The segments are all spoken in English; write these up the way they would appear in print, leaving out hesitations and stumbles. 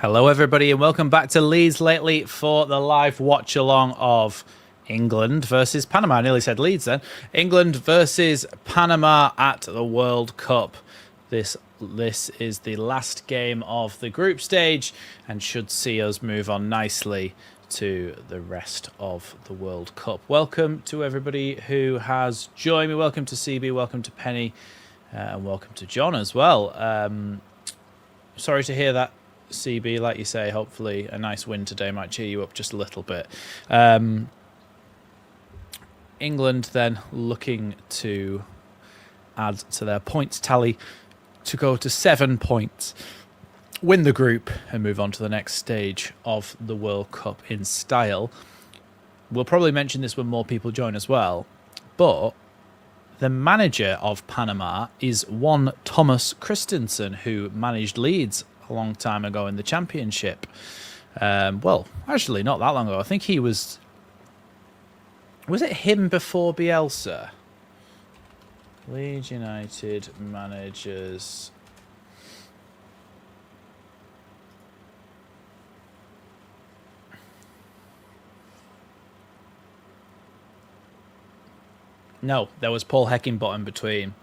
Hello, everybody, and welcome back to Leeds Lately for the live watch along of England versus Panama. I nearly said Leeds then. England versus Panama at the World Cup. This is the last game of the group stage and should see us move on nicely to the rest of the World Cup. Welcome to everybody who has joined me. Welcome to CB, welcome to Penny, and welcome to John as well. Sorry to hear that, CB, like you say. Hopefully a nice win today might cheer you up just a little bit. England then looking to add to their points tally to go to 7 points, win the group and move on to the next stage of the World Cup in style. We'll probably mention this when more people join as well, but the manager of Panama is one Thomas Christensen, who managed Leeds a long time ago in the Championship. Well, actually, not that long ago. I think he was... Was it him before Bielsa? Leeds United managers... No, there was Paul Heckingbottom between.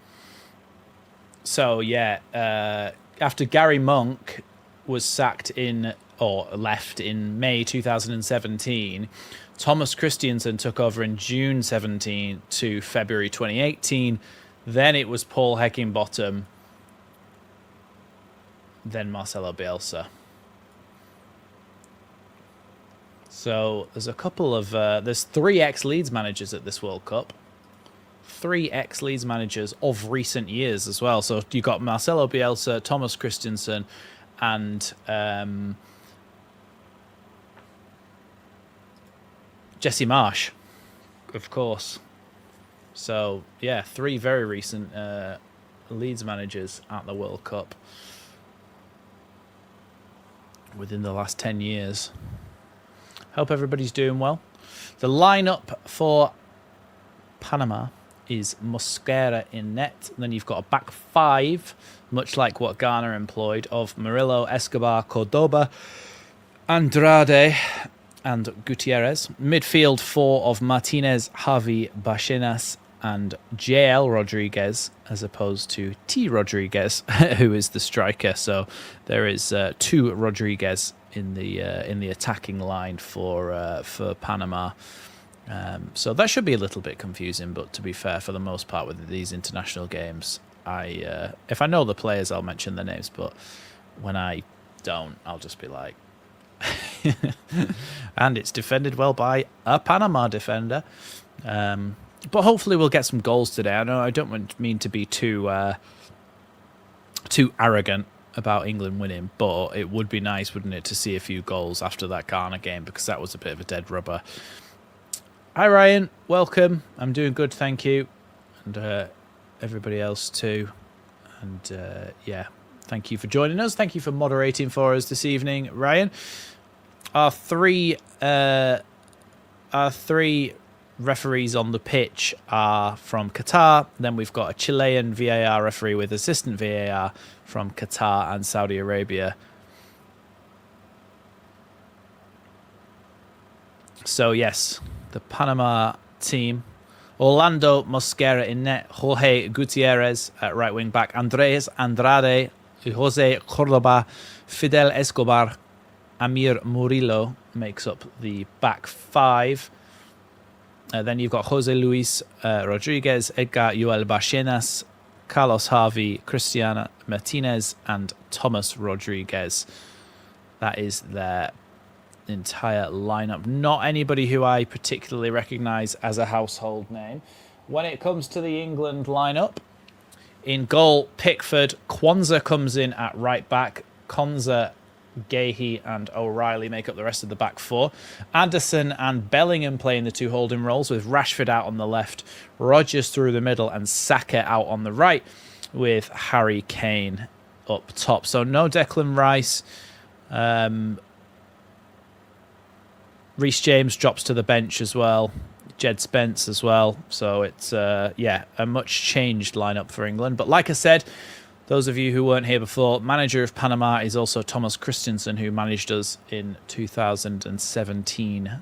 So, yeah, after Gary Monk was sacked or left in May 2017, Thomas Christiansen took over in June 17 to February 2018. Then it was Paul Heckingbottom. Then Marcelo Bielsa. So there's a couple of... there's 3 ex-Leeds managers at this World Cup. 3 ex-Leeds managers of recent years as well. So you got Marcelo Bielsa, Thomas Christensen, and Jesse Marsh, of course. So yeah, 3 very recent Leeds managers at the World Cup within the last 10 years. Hope everybody's doing well. The lineup for Panama is Mosquera in net. And then you've got a back 5, much like what Ghana employed, of Murillo, Escobar, Cordoba, Andrade, and Gutierrez. Midfield 4 of Martinez, Javi, Bachenas, and JL Rodriguez, as opposed to T Rodriguez, who is the striker. So there is 2 Rodriguez in the attacking line for Panama. So that should be a little bit confusing, but to be fair, for the most part with these international games, if I know the players, I'll mention their names, but when I don't, I'll just be like... And it's defended well by a Panama defender. But hopefully we'll get some goals today. I know I don't mean to be too arrogant about England winning, but it would be nice, wouldn't it, to see a few goals after that Ghana game, because that was a bit of a dead rubber. Hi Ryan, welcome. I'm doing good, thank you, and everybody else too. And yeah, thank you for joining us. Thank you for moderating for us this evening, Ryan. Our three referees on the pitch are from Qatar. Then we've got a Chilean VAR referee with assistant VAR from Qatar and Saudi Arabia. So yes, the Panama team: Orlando Mosquera in net, Jorge Gutierrez at right wing back, Andres Andrade, Jose Cordoba, Fidel Escobar, Amir Murillo makes up the back 5. Then you've got Jose Luis Rodriguez, Edgar Joel Bachenas, Carlos Harvey, Cristiano Martinez, and Thomas Rodriguez. That is their entire lineup. Not anybody who I particularly recognise as a household name. When it comes to the England lineup, in goal, Pickford. Kwanzaa comes in at right back. Konza, Gahey and O'Reilly make up the rest of the back 4. Anderson and Bellingham playing the 2 holding roles, with Rashford out on the left, Rodgers through the middle, and Saka out on the right, with Harry Kane up top. So no Declan Rice. Reece James drops to the bench as well. Jed Spence as well. So it's, yeah, a much changed lineup for England. But like I said, Those of you who weren't here before, manager of Panama is also Thomas Christensen, who managed us in 2017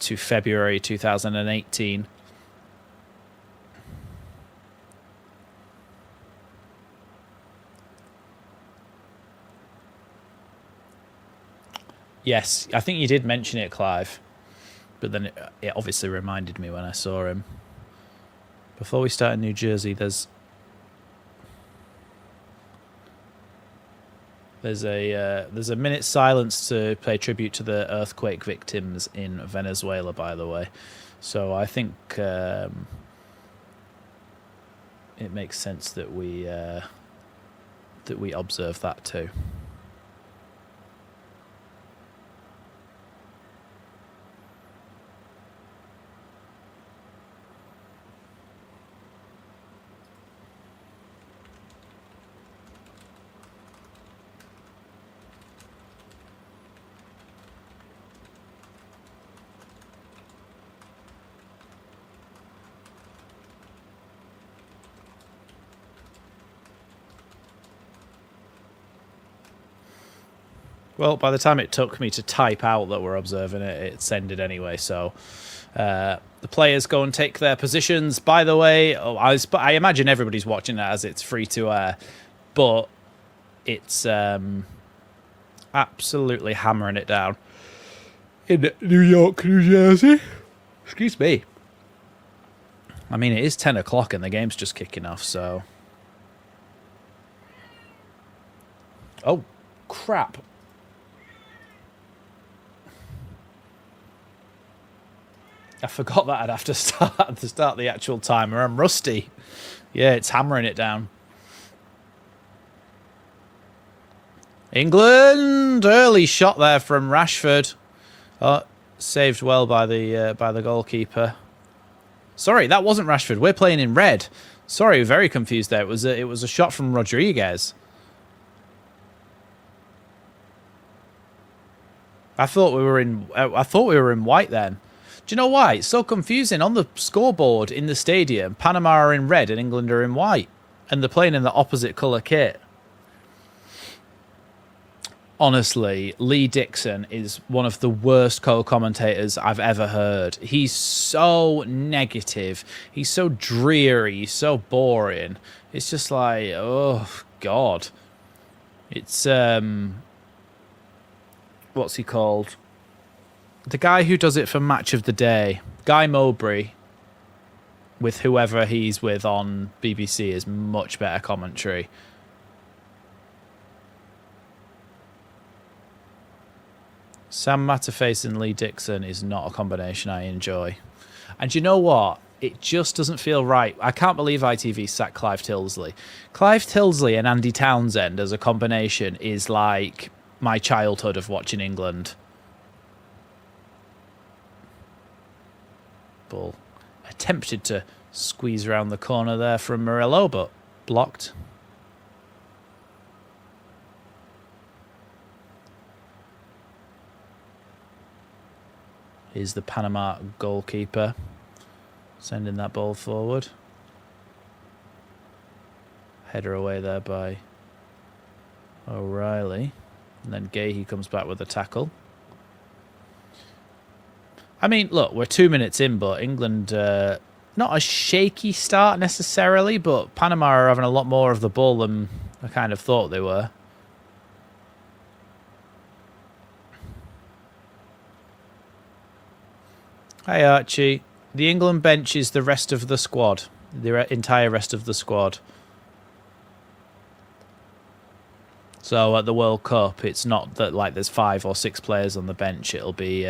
to February 2018. Yes, I think you did mention it, Clive. But then it obviously reminded me when I saw him. Before we start in New Jersey, there's a minute's silence to pay tribute to the earthquake victims in Venezuela, by the way. So I think it makes sense that we observe that too. Well, by the time it took me to type out that we're observing it, it's ended anyway. So the players go and take their positions. By the way, I imagine everybody's watching it as it's free to air, but it's absolutely hammering it down in New York, New Jersey. Excuse me. I mean, it is 10 o'clock and the game's just kicking off, so... Oh, crap. I forgot that I'd have to start the actual timer. I'm rusty. Yeah, it's hammering it down. England, early shot there from Rashford. Oh, saved well by the goalkeeper. Sorry, that wasn't Rashford. We're playing in red. Sorry, very confused there. It was a shot from Rodriguez. I thought we were in white then. Do you know why? It's so confusing. On the scoreboard in the stadium, Panama are in red and England are in white. And they're playing in the opposite colour kit. Honestly, Lee Dixon is one of the worst co-commentators I've ever heard. He's so negative. He's so dreary. He's so boring. It's just like, oh, God. It's, what's he called? The guy who does it for Match of the Day, Guy Mowbray, with whoever he's with on BBC, is much better commentary. Sam Matterface and Lee Dixon is not a combination I enjoy. And you know what? It just doesn't feel right. I can't believe ITV sacked Clive Tilsley. Clive Tilsley and Andy Townsend as a combination is like my childhood of watching England. Ball attempted to squeeze around the corner there from Murillo, but blocked. Here's the Panama goalkeeper sending that ball forward. Header away there by O'Reilly. And then Gahey comes back with a tackle. I mean, look, we're 2 minutes in, but England, not a shaky start necessarily, but Panama are having a lot more of the ball than I kind of thought they were. Hi, Archie. The England bench is the rest of the squad, the entire rest of the squad. So at the World Cup, it's not that like there's 5 or 6 players on the bench. It'll be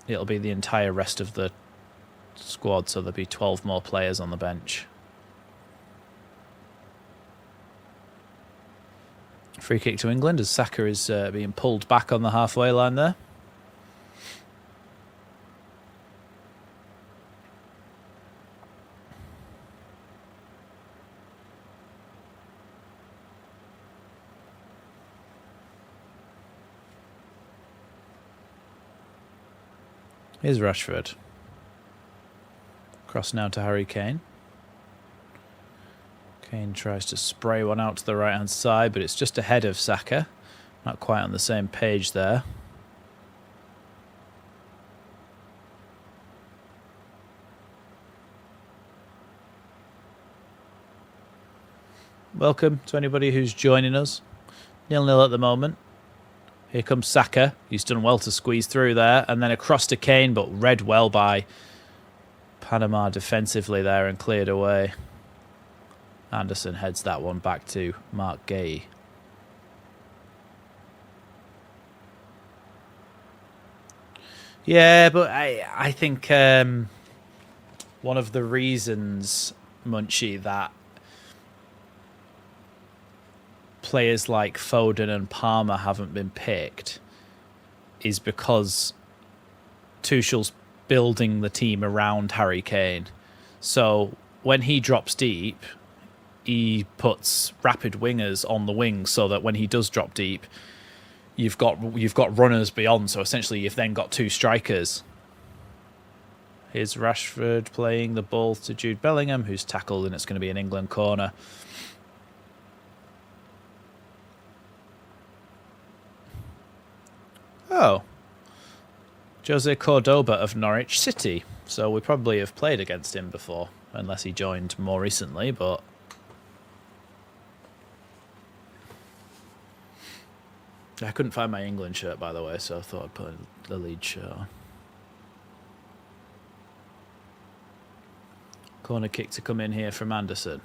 the entire rest of the squad. So there'll be 12 more players on the bench. Free kick to England as Saka is being pulled back on the halfway line there. Here's Rashford. Cross now to Harry Kane. Kane tries to spray one out to the right-hand side, but it's just ahead of Saka. Not quite on the same page there. Welcome to anybody who's joining us. 0-0 at the moment. Here comes Saka. He's done well to squeeze through there. And then across to Kane, but read well by Panama defensively there and cleared away. Anderson heads that one back to Mark Gay. Yeah, but I think one of the reasons, Munchie, that players like Foden and Palmer haven't been picked is because Tuchel's building the team around Harry Kane. So when he drops deep, he puts rapid wingers on the wings so that when he does drop deep, you've got runners beyond. So essentially, you've then got two strikers. Here's Rashford playing the ball to Jude Bellingham, who's tackled, and it's going to be an England corner. Oh. Jose Cordoba of Norwich City. So we probably have played against him before, unless he joined more recently, but... I couldn't find my England shirt, by the way, so I thought I'd put the Leeds shirt on. Corner kick to come in here from Anderson.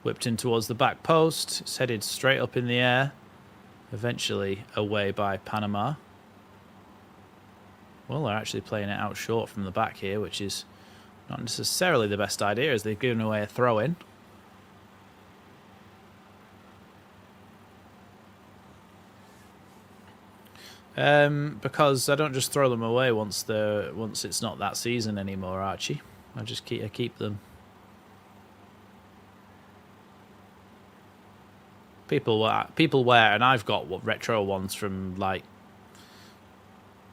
Whipped in towards the back post. It's headed straight up in the air. Eventually away by Panama. Well, they're actually playing it out short from the back here, which is not necessarily the best idea, as they've given away a throw-in. Because I don't just throw them away once it's not that season anymore, Archie. I just keep them. People wear, and I've got retro ones from like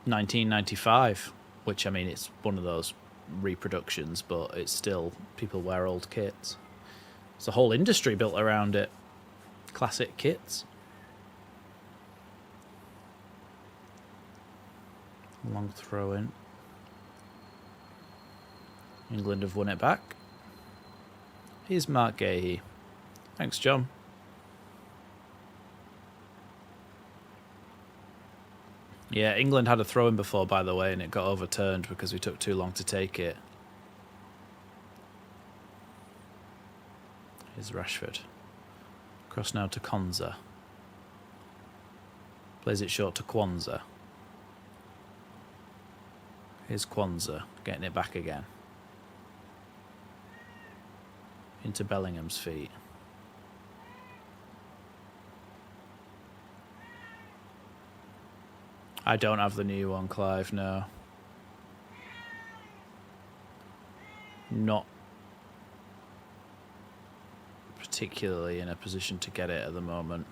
1995, which, I mean, it's one of those reproductions, but it's still, people wear old kits. There's a whole industry built around it. Classic kits. Long throw in. England have won it back. Here's Mark Gahey. Thanks, John. Yeah, England had a throw-in before, by the way, and it got overturned because we took too long to take it. Here's Rashford. Cross now to Konza. Plays it short to Kwanzaa. Here's Kwanzaa, getting it back again. Into Bellingham's feet. I don't have the new one, Clive, no. Not particularly in a position to get it at the moment.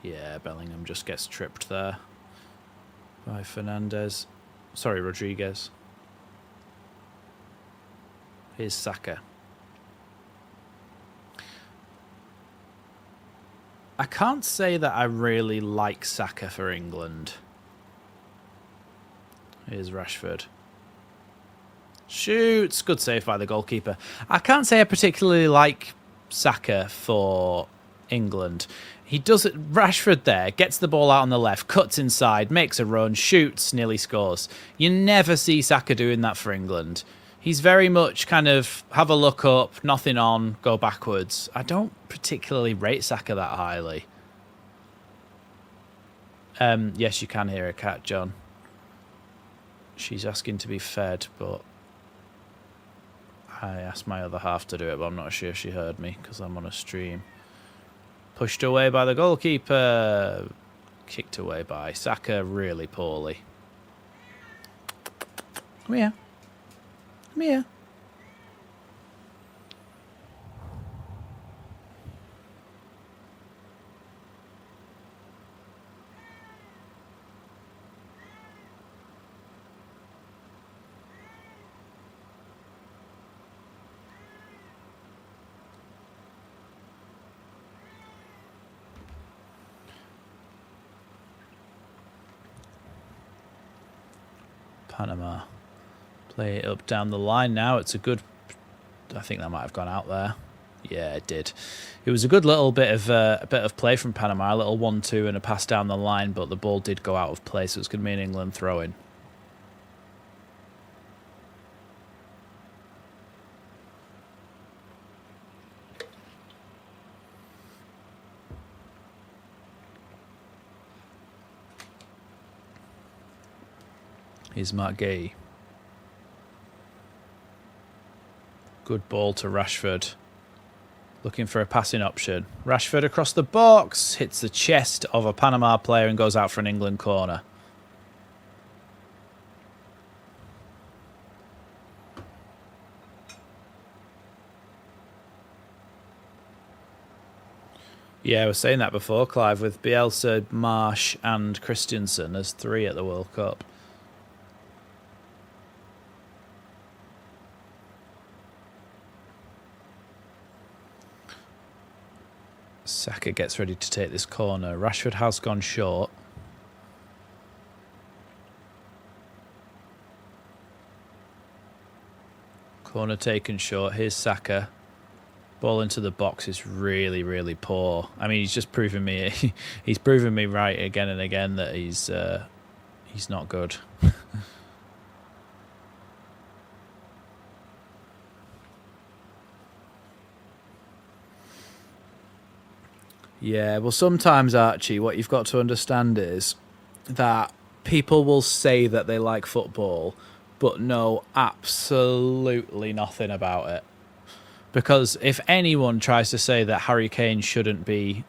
Yeah, Bellingham just gets tripped there by Fernandez. Sorry, Rodriguez. Here's Saka. I can't say that I really like Saka for England. Here's Rashford. Shoots. Good save by the goalkeeper. I can't say I particularly like Saka for England. He does it. Rashford there gets the ball out on the left, cuts inside, makes a run, shoots, nearly scores. You never see Saka doing that for England. He's very much kind of have a look up, nothing on, go backwards. I don't particularly rate Saka that highly. Yes, you can hear a cat, John. She's asking to be fed, but I asked my other half to do it, but I'm not sure she heard me because I'm on a stream. Pushed away by the goalkeeper. Kicked away by Saka really poorly. Come here. Come here. Panama play it up down the line now. It's a good... I think that might have gone out there. Yeah, it did. It was a good little bit of play from Panama, a little 1-2 and a pass down the line, but the ball did go out of play, so it's going to be an England throw-in. Here's Mark Gay. Good ball to Rashford. Looking for a passing option. Rashford across the box. Hits the chest of a Panama player and goes out for an England corner. Yeah, I was saying that before, Clive, with Bielsa, Marsh and Christensen. There's 3 at the World Cup. Saka gets ready to take this corner. Rashford has gone short. Corner taken short. Here's Saka. Ball into the box is really, really poor. I mean, he's just proven me. He's proven me right again and again that he's not good. Yeah, well, sometimes, Archie, what you've got to understand is that people will say that they like football, but know absolutely nothing about it. Because if anyone tries to say that Harry Kane shouldn't be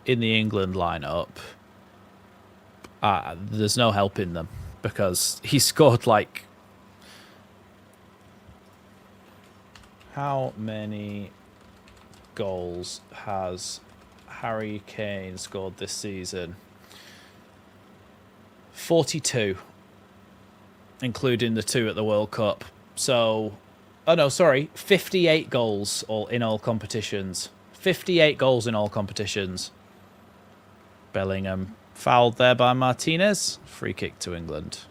in the England lineup, there's no helping them. Because he scored like... How many goals has Harry Kane scored this season? 42, including the 2 at the World Cup. So, oh no, sorry, 58 goals in all competitions. 58 goals in all competitions. Bellingham fouled there by Martinez. Free kick to England.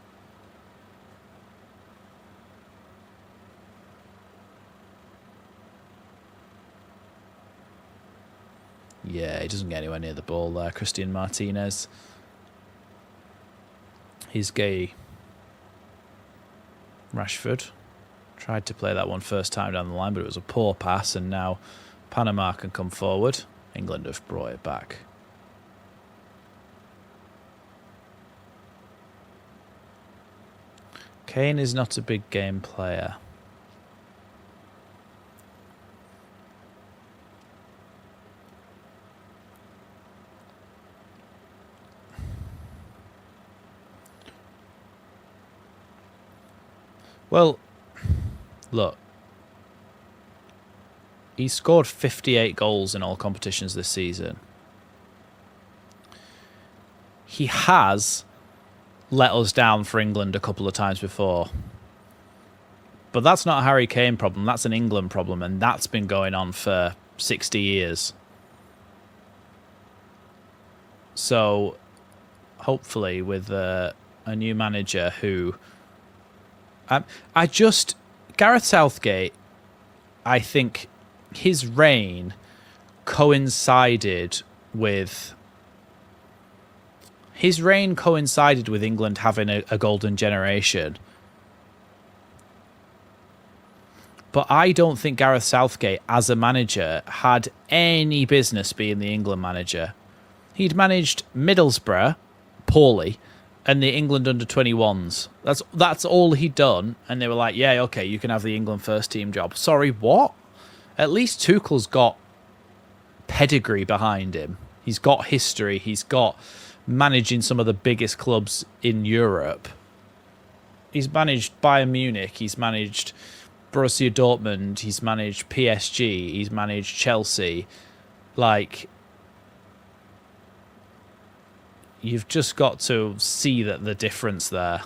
Yeah, he doesn't get anywhere near the ball there. Christian Martinez. He's Gay. Rashford tried to play that one first time down the line, but it was a poor pass, and now Panama can come forward. England have brought it back. Kane is not a big game player. Well, look, he scored 58 goals in all competitions this season. He has let us down for England a couple of times before. But that's not a Harry Kane problem, that's an England problem, and that's been going on for 60 years. So, hopefully, with a new manager who... Gareth Southgate, I think his reign coincided with England having a golden generation. But I don't think Gareth Southgate, as a manager, had any business being the England manager. He'd managed Middlesbrough poorly, and the England under-21s. That's all he'd done. And they were like, yeah, okay, you can have the England first team job. Sorry, what? At least Tuchel's got pedigree behind him. He's got history. He's got managing some of the biggest clubs in Europe. He's managed Bayern Munich. He's managed Borussia Dortmund. He's managed PSG. He's managed Chelsea. Like... You've just got to see that the difference there.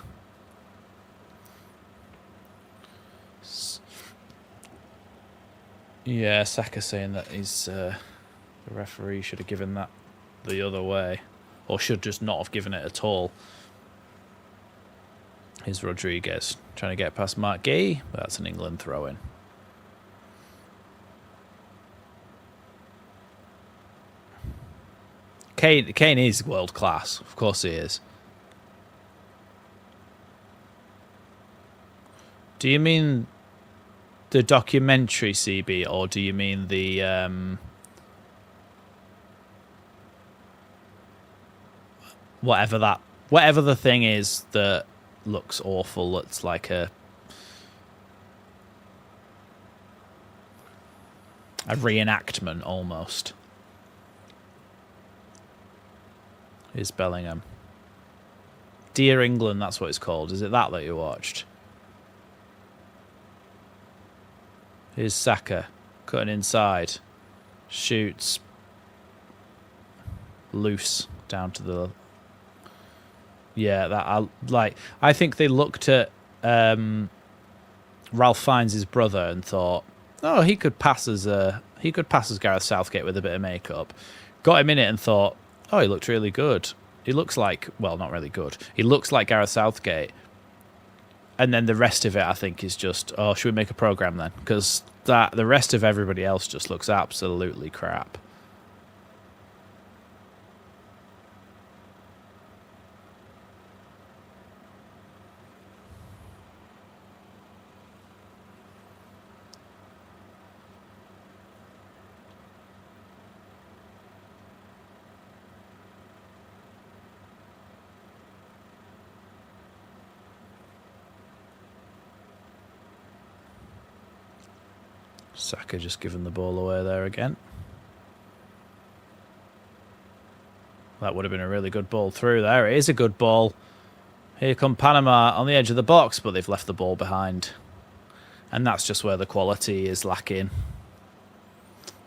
Yeah, Saka saying that the referee should have given that the other way, or should just not have given it at all. Here's Rodriguez trying to get past Mark Gee. That's an England throw-in. Kane is world class. Of course he is. Do you mean the documentary, CB, or do you mean the whatever the thing is that looks awful? It's like a reenactment almost. Is Bellingham. Dear England, that's what it's called. Is it that you watched? Here's Saka cutting inside. Shoots. Loose down to the... Yeah, I think they looked at Ralph Fiennes' brother and thought, oh, he could pass as Gareth Southgate with a bit of makeup. Got him in it and thought, oh, he looked really good. He looks like, well, not really good. He looks like Gareth Southgate. And then the rest of it, I think, is just, oh, should we make a programme then? Because the rest of everybody else just looks absolutely crap. Saka just giving the ball away there again. That would have been a really good ball through there. It is a good ball. Here come Panama on the edge of the box, but they've left the ball behind. And that's just where the quality is lacking.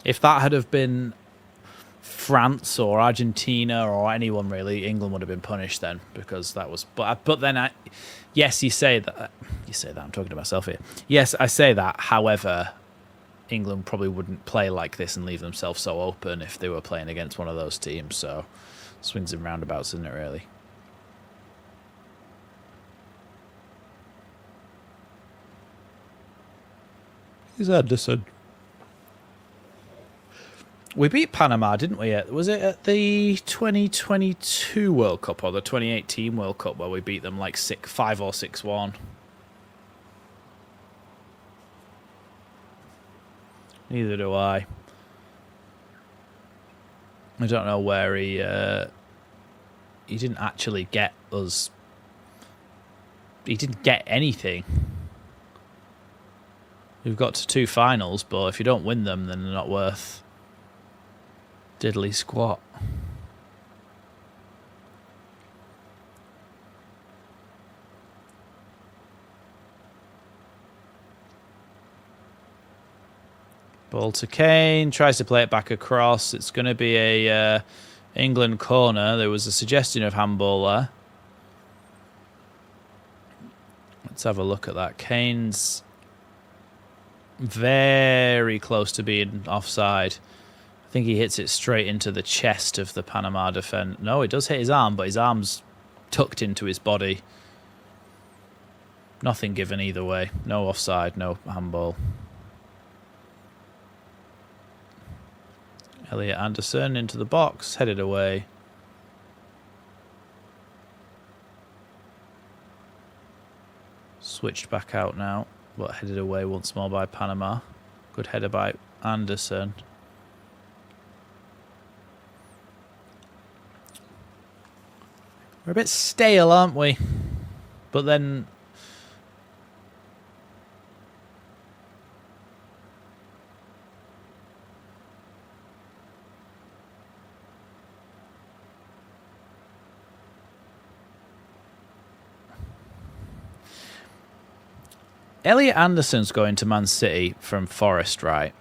If that had have been France or Argentina or anyone really, England would have been punished then, because that was... But then, yes, you say that. I'm talking to myself here. Yes, I say that. However... England probably wouldn't play like this and leave themselves so open if they were playing against one of those teams. So, swings and roundabouts, isn't it, really? Here's Anderson. We beat Panama, didn't we? Was it at the 2022 World Cup or the 2018 World Cup where we beat them like 5 or 6-1? Neither do I. I don't know where he didn't actually get us. He didn't get anything. We've got to 2 finals, but if you don't win them, then they're not worth diddly squat. Ball to Kane, tries to play it back across. It's going to be a England corner. There was a suggestion of handball there. Let's have a look at that. Kane's very close to being offside. I think he hits it straight into the chest of the Panama defender. No, it does hit his arm, but his arm's tucked into his body. Nothing given either way. No offside, no handball. Elliot Anderson into the box, headed away. Switched back out now, but headed away once more by Panama. Good header by Anderson. We're a bit stale, aren't we? But then... Elliot Anderson's going to Man City from Forest, right?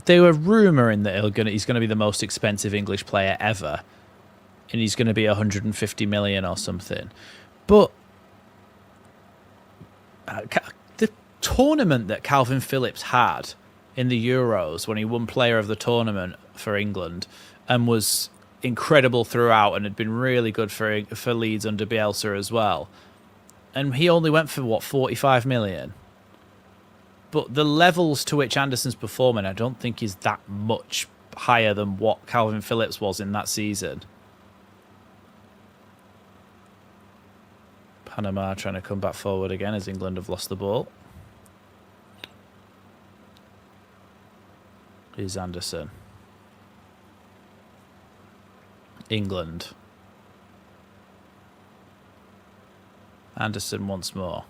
They were rumouring that he's going to be the most expensive English player ever, and he's going to be 150 million or something. But the tournament that Calvin Phillips had in the Euros when he won Player of the Tournament for England and was incredible throughout and had been really good for Leeds under Bielsa as well. And he only went for, what, 45 million? But the levels to which Anderson's performing, I don't think is that much higher than what Calvin Phillips was in that season. Panama trying to come back forward again as England have lost the ball. Here's Anderson. England. Anderson once more.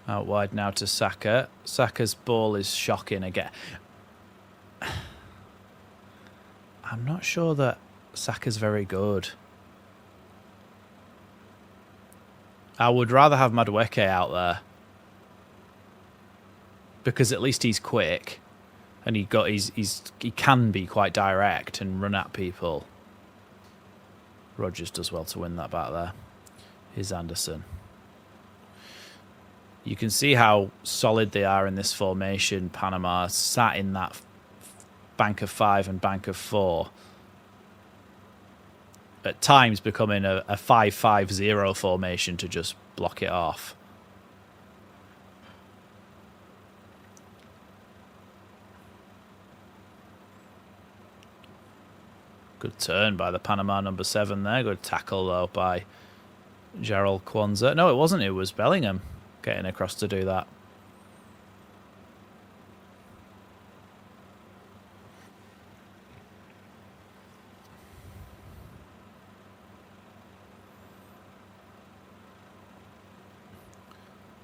Out wide now to Saka. Saka's ball is shocking again. I'm not sure that Saka's very good. I would rather have Madueke out there. Because at least he's quick. And he can be quite direct and run at people. Rodgers does well to win that back there. Here's Anderson. You can see how solid they are in this formation. Panama sat in that bank of 5 and bank of 4. At times becoming a 5-5-0 formation to just block it off. Good turn by the Panama number 7 there. Good tackle, though, by Gerald Kwanzaa. No, it wasn't. It was Bellingham getting across to do that.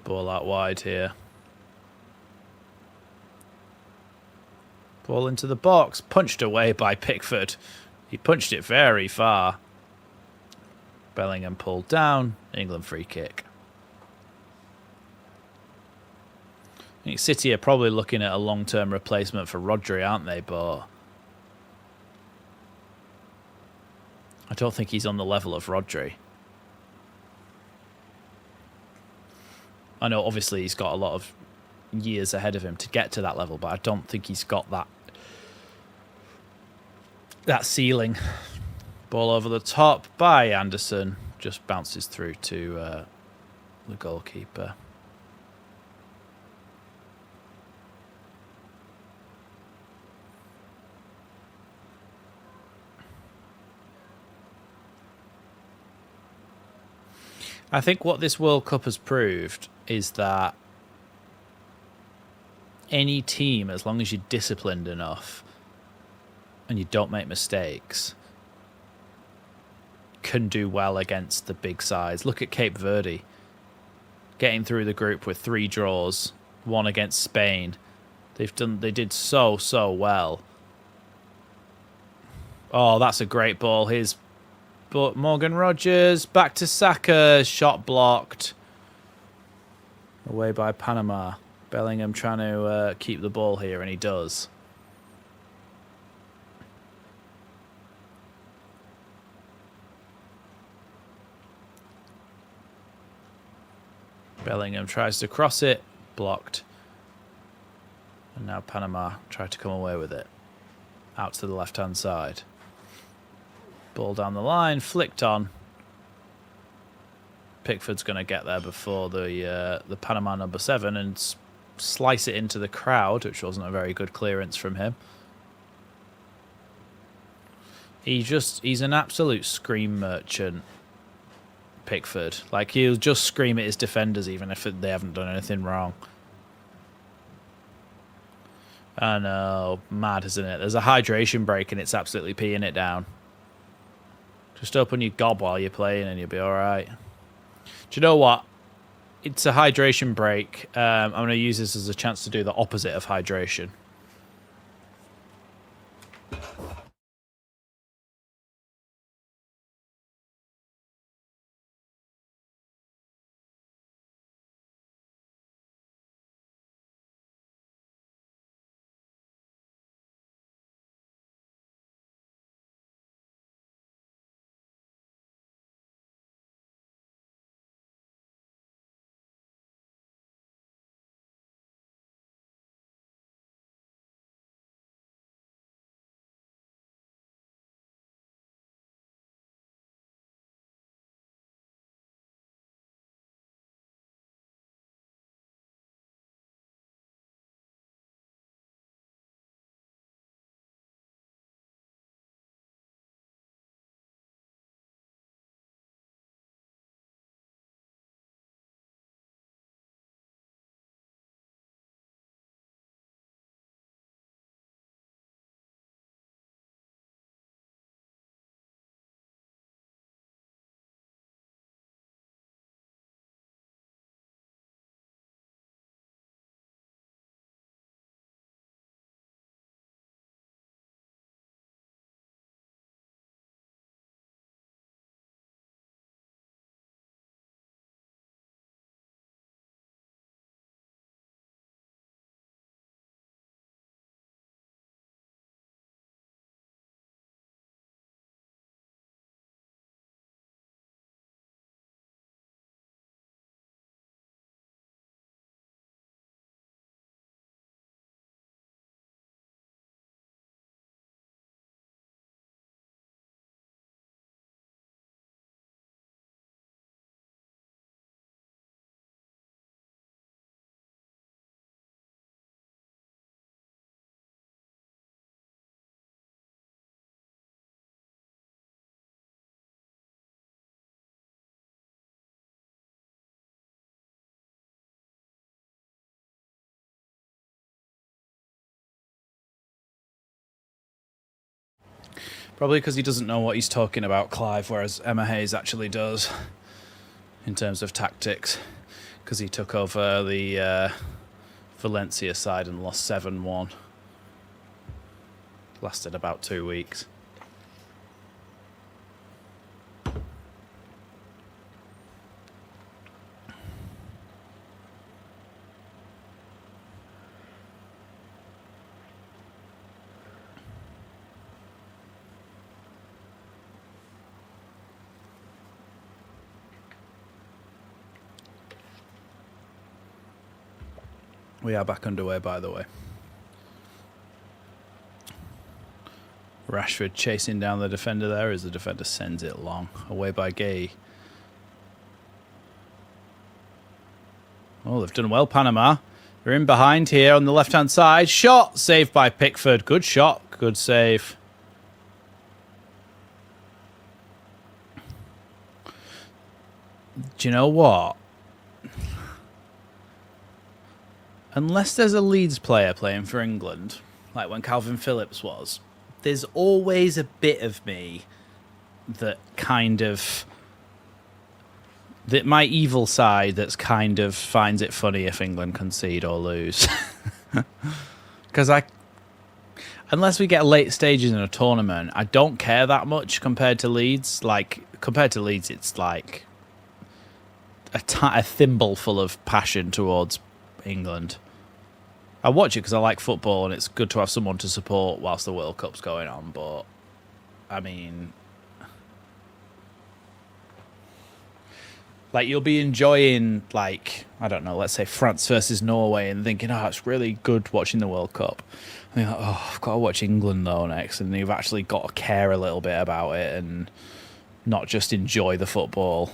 Ball out wide here. Ball into the box. Punched away by Pickford. He punched it very far. Bellingham pulled down. England free kick. I think City are probably looking at a long-term replacement for Rodri, aren't they? But I don't think he's on the level of Rodri. I know, obviously, he's got a lot of years ahead of him to get to that level, but I don't think he's got that ceiling. Ball over the top by Anderson. Just bounces through to the goalkeeper. I think what this World Cup has proved is that any team, as long as you're disciplined enough and you don't make mistakes, can do well against the big sides. Look at Cape Verde getting through the group with 3 draws, 1 against Spain. They did so well. Oh, that's a great ball. Here's Morgan Rodgers back to Saka, shot blocked away by Panama. Bellingham trying to keep the ball here, and he does. Bellingham tries to cross it, blocked. And now Panama try to come away with it. Out to the left-hand side. Ball down the line, flicked on. Pickford's going to get there before the Panama number 7 and slice it into the crowd, which wasn't a very good clearance from him. He's an absolute scream merchant, Pickford. Like, he'll just scream at his defenders even if they haven't done anything wrong. I know, mad, isn't it? There's a hydration break and it's absolutely peeing it down. Just open your gob while you're playing and you'll be all right. Do you know what? It's a hydration break. I'm going to use this as a chance to do the opposite of hydration. Probably because he doesn't know what he's talking about, Clive, whereas Emma Hayes actually does in terms of tactics, because he took over the Valencia side and lost 7-1. Lasted about 2 weeks. We are back underway, by the way. Rashford chasing down the defender there as the defender sends it long. Away by Gay. Oh, they've done well, Panama. They're in behind here on the left-hand side. Shot! Saved by Pickford. Good shot. Good save. Do you know what? Unless there's a Leeds player playing for England, like when Calvin Phillips was, there's always a bit of me that my evil side that's kind of finds it funny if England concede or lose. Because unless we get late stages in a tournament, I don't care that much compared to Leeds. Like, compared to Leeds, it's like a thimble full of passion towards England. I watch it because I like football and it's good to have someone to support whilst the World Cup's going on, but I mean, like, you'll be enjoying, like, I don't know, let's say France versus Norway and thinking, oh, it's really good watching the World Cup. And you're like, oh, I've got to watch England though next, and you've actually got to care a little bit about it and not just enjoy the football.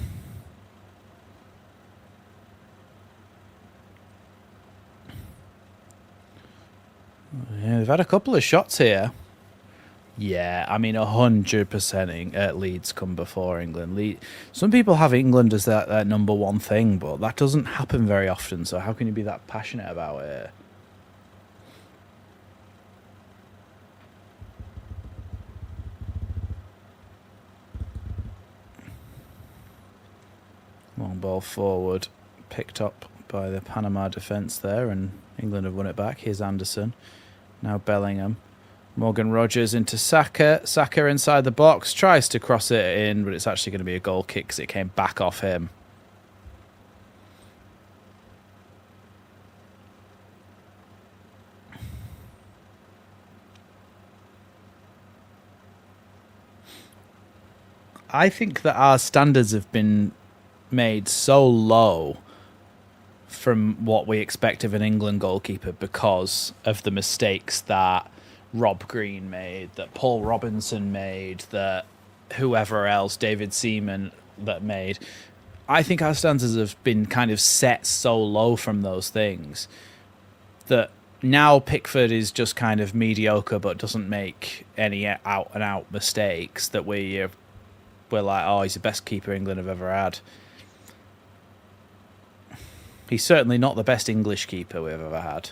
Yeah, they've had a couple of shots here. Yeah, I mean, 100% Leeds come before England. Some people have England as their number one thing, but that doesn't happen very often, so how can you be that passionate about it? Long ball forward, picked up by the Panama defence there, and England have won it back. Here's Anderson. Now Bellingham. Morgan Rogers into Saka. Saka inside the box. Tries to cross it in, but it's actually going to be a goal kick because it came back off him. I think that our standards have been made so low from what we expect of an England goalkeeper because of the mistakes that Rob Green made, that Paul Robinson made, that whoever else, David Seaman, that made. I think our standards have been kind of set so low from those things that now Pickford is just kind of mediocre but doesn't make any out-and-out mistakes that we're like, oh, he's the best keeper England have ever had. He's certainly not the best English keeper we've ever had.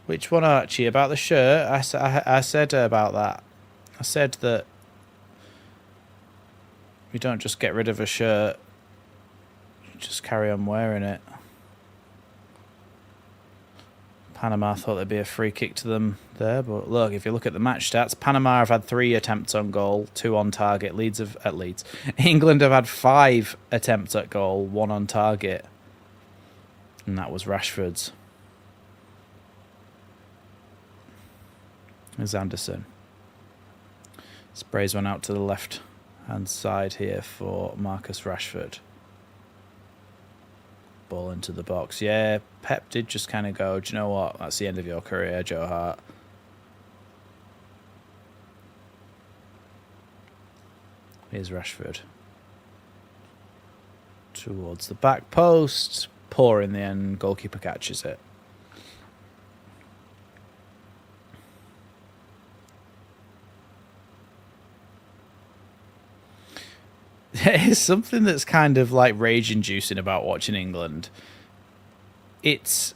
Which one, Archie? About the shirt? I said about that. I said that we don't just get rid of a shirt, just carry on wearing it. Panama thought there'd be a free kick to them there, but look, if you look at the match stats, Panama have had 3 attempts on goal, 2 on target. England have had 5 attempts at goal, 1 on target, and that was Rashford's. There's Anderson. Sprays one out to the left-hand side here for Marcus Rashford. Ball into the box. Yeah, Pep did just kind of go, do you know what? That's the end of your career, Joe Hart. Here's Rashford. Towards the back post. Poor in the end. Goalkeeper catches it. It's something that's kind of like rage-inducing about watching England. It's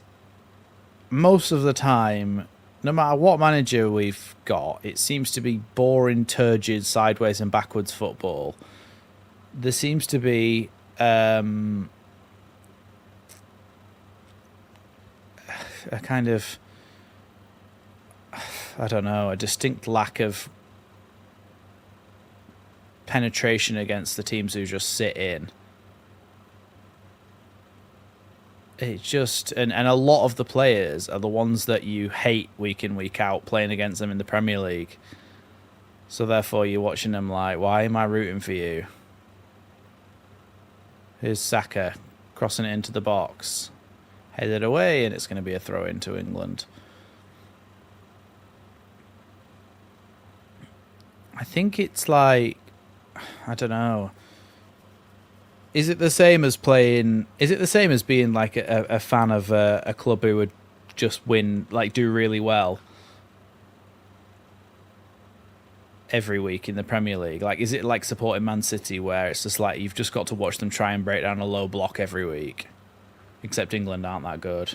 most of the time, no matter what manager we've got, it seems to be boring, turgid, sideways and backwards football. There seems to be a kind of, I don't know, a distinct lack of penetration against the teams who just sit in. It just, and a lot of the players are the ones that you hate week in, week out playing against them in the Premier League. So therefore you're watching them like, why am I rooting for you? Here's Saka crossing it into the box. Headed away, and it's going to be a throw into England. I think it's like, I don't know. Is it the same as playing? Is it the same as being like a fan of a club who would just win, like do really well every week in the Premier League? Like, is it like supporting Man City where it's just like you've just got to watch them try and break down a low block every week? Except England aren't that good.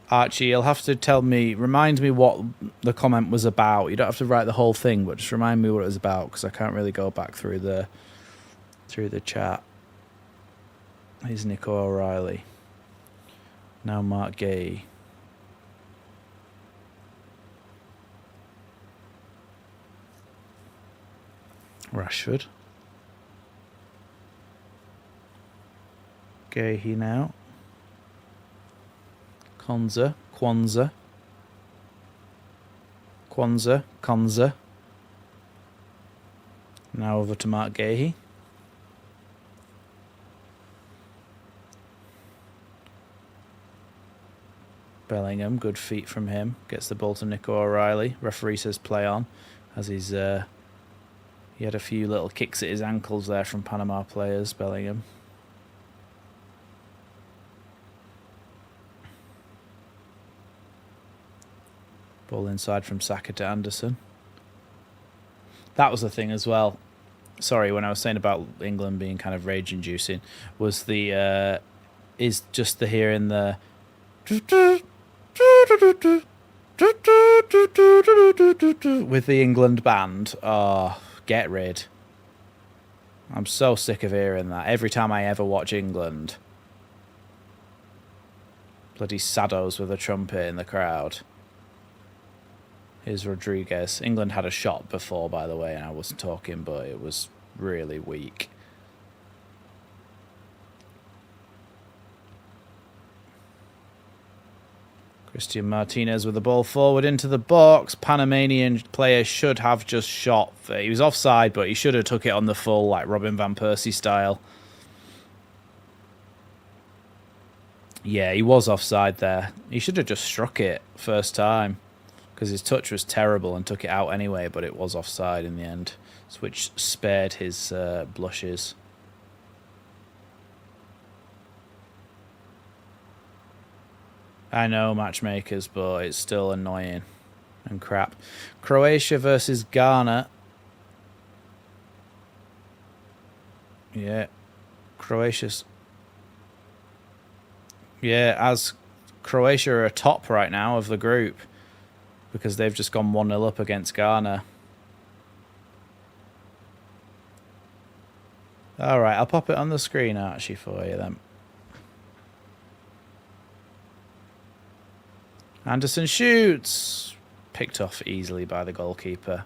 Archie, you'll have to remind me what the comment was about. You don't have to write the whole thing, but just remind me what it was about, because I can't really go back through the chat. Here's Nico O'Reilly. Now Mark Gay. Rashford. Gahey now. Kwanzaa. Now over to Mark Gahey. Bellingham, good feet from him. Gets the ball to Nico O'Reilly. Referee says play on, as he had a few little kicks at his ankles there from Panama players, Bellingham. Ball inside from Saka to Anderson. That was the thing as well. Sorry, when I was saying about England being kind of rage-inducing, was is just the hearing the with the England band. Oh, get rid. I'm so sick of hearing that every time I ever watch England. Bloody saddos with a trumpet in the crowd. Here's Rodriguez. England had a shot before, by the way, and I wasn't talking, but it was really weak. Christian Martinez with the ball forward into the box. Panamanian player should have just shot. He was offside, but he should have took it on the full, like Robin Van Persie style. Yeah, he was offside there. He should have just struck it first time, because his touch was terrible and took it out anyway, but it was offside in the end, which spared his blushes. I know, matchmakers, but it's still annoying and crap. Croatia versus Ghana. Yeah. Croatia's... Yeah, as Croatia are top right now of the group, because they've just gone 1-0 up against Ghana. All right, I'll pop it on the screen, Archie, for you then. Anderson shoots. Picked off easily by the goalkeeper.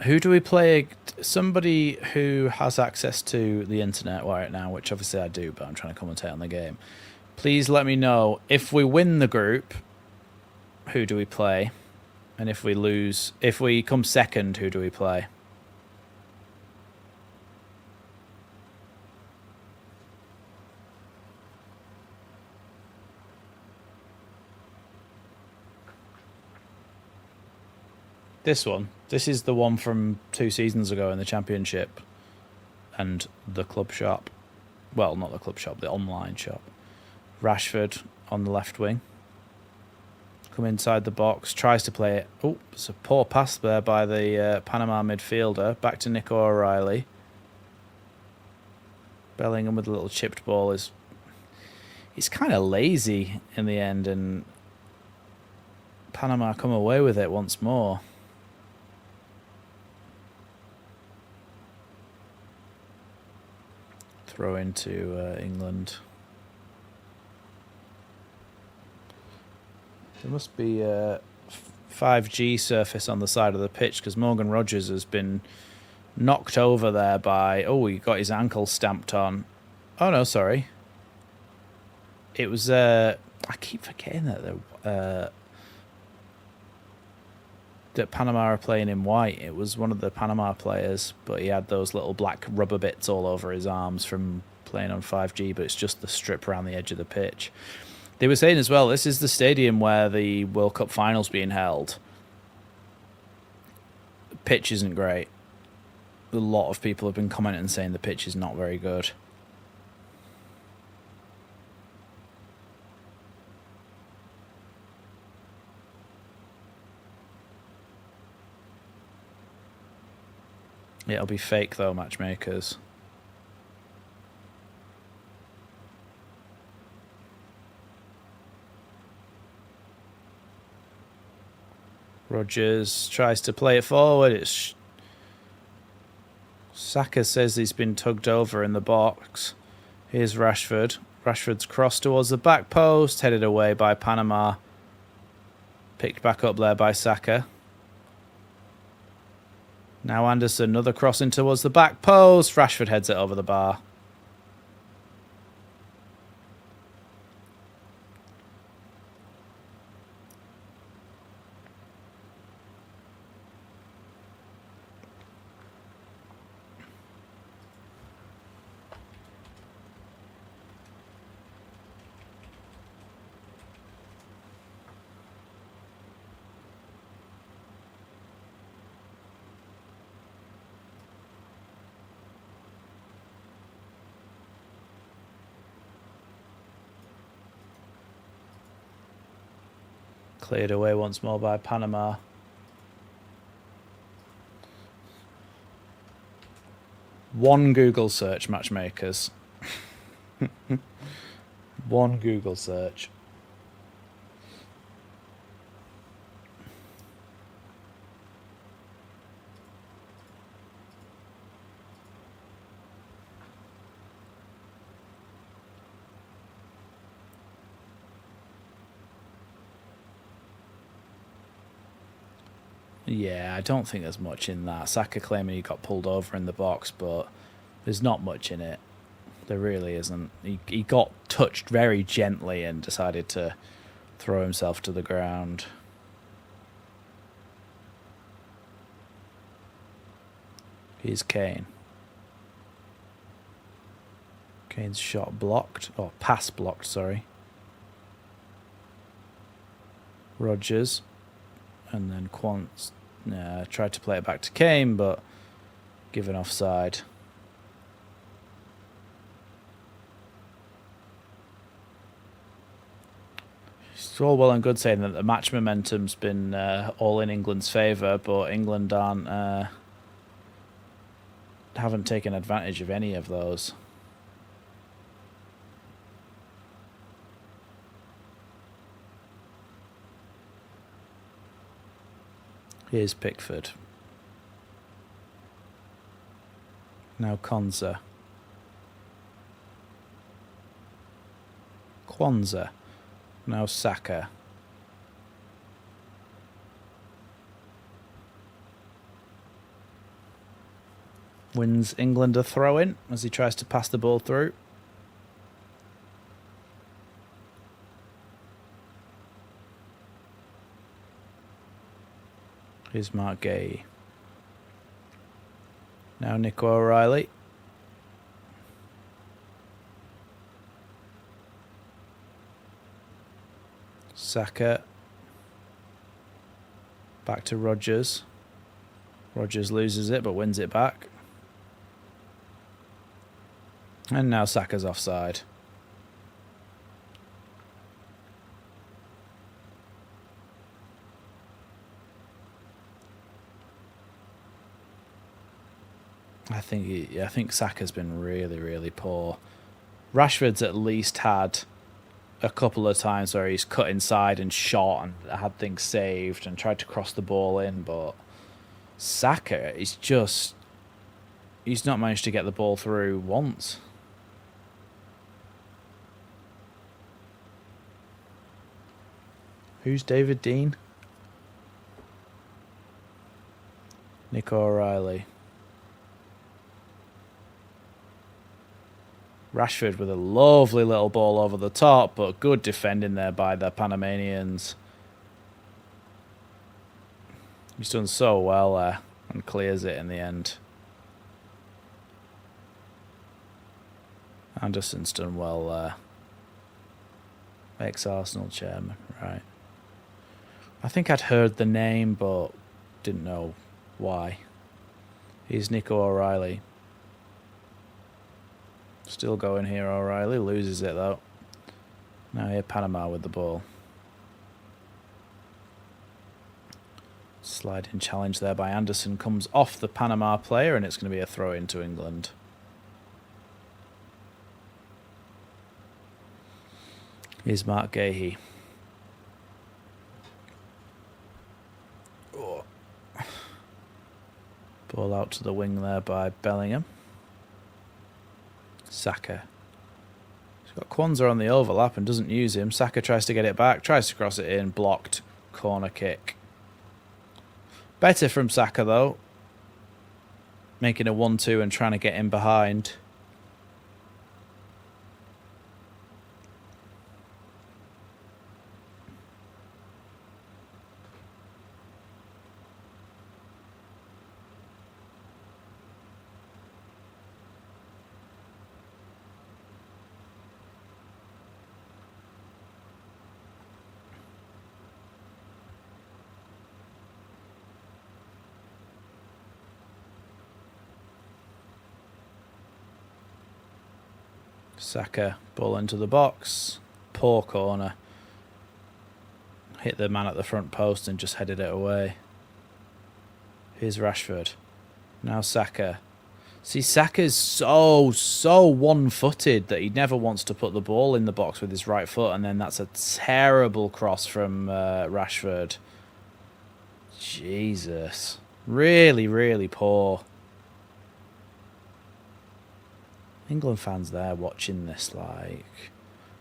Who do we play? Somebody who has access to the internet right now, which obviously I do, but I'm trying to commentate on the game. Please let me know if we win the group, who do we play? And if we lose, if we come second, who do we play? This one. This is the one from 2 seasons ago in the Championship and the club shop. Well, not the club shop, the online shop. Rashford on the left wing. Come inside the box, tries to play it. Oh, it's a poor pass there by the Panama midfielder. Back to Nico O'Reilly. Bellingham with a little chipped ball is... He's kind of lazy in the end, and Panama come away with it once more. Throw into England. There must be a 5G surface on the side of the pitch because Morgan Rogers has been knocked over there by... Oh, he got his ankle stamped on. Oh, no, sorry. It was... I keep forgetting that that Panama are playing in white. It was one of the Panama players, but he had those little black rubber bits all over his arms from playing on 5G, but it's just the strip around the edge of the pitch. They were saying as well, this is the stadium where the World Cup final's being held. The pitch isn't great. A lot of people have been commenting and saying the pitch is not very good. It'll be fake though, matchmakers. Rogers tries to play it forward. It's Saka says he's been tugged over in the box. Here's Rashford. Rashford's cross towards the back post, headed away by Panama. Picked back up there by Saka. Now Anderson, another crossing towards the back post. Rashford heads it over the bar. Cleared away once more by Panama. One Google search, matchmakers. One Google search. Yeah, I don't think there's much in that. Saka claiming he got pulled over in the box, but there's not much in it. There really isn't. He got touched very gently and decided to throw himself to the ground. Here's Kane. Kane's shot blocked. Oh, pass blocked, sorry. Rogers. And then Quant tried to play it back to Kane, but given offside. It's all well and good saying that the match momentum's been all in England's favour, but England haven't taken advantage of any of those. Here's Pickford. Now Konza. Kwanzaa. Now Saka. Wins England a throw-in as he tries to pass the ball through. Here's Mark Gay. Now Nico O'Reilly. Saka. Back to Rogers. Rogers loses it but wins it back. And now Saka's offside. I think Saka's been really, really poor. Rashford's at least had a couple of times where he's cut inside and shot and had things saved and tried to cross the ball in, but Saka is just... he's not managed to get the ball through once. Who's David Dean? Nico O'Reilly. Rashford with a lovely little ball over the top, but good defending there by the Panamanians. He's done so well there and clears it in the end. Anderson's done well there. Ex-Arsenal chairman, right. I think I'd heard the name, but didn't know why. Here's Nico O'Reilly. Still going here, O'Reilly. Loses it, though. Now here, Panama with the ball. Sliding challenge there by Anderson. Comes off the Panama player, and it's going to be a throw into England. Here's Mark Gahey. Oh. Ball out to the wing there by Bellingham. Saka. He's got Kwanzaa on the overlap and doesn't use him. Saka tries to get it back, tries to cross it in, blocked. Corner kick. Better from Saka, though. Making a 1-2 and trying to get in behind. Saka, ball into the box. Poor corner. Hit the man at the front post and just headed it away. Here's Rashford. Now Saka. See, Saka's so one-footed that he never wants to put the ball in the box with his right foot, and then that's a terrible cross from Rashford. Jesus. Really, really poor. England fans there watching this, like,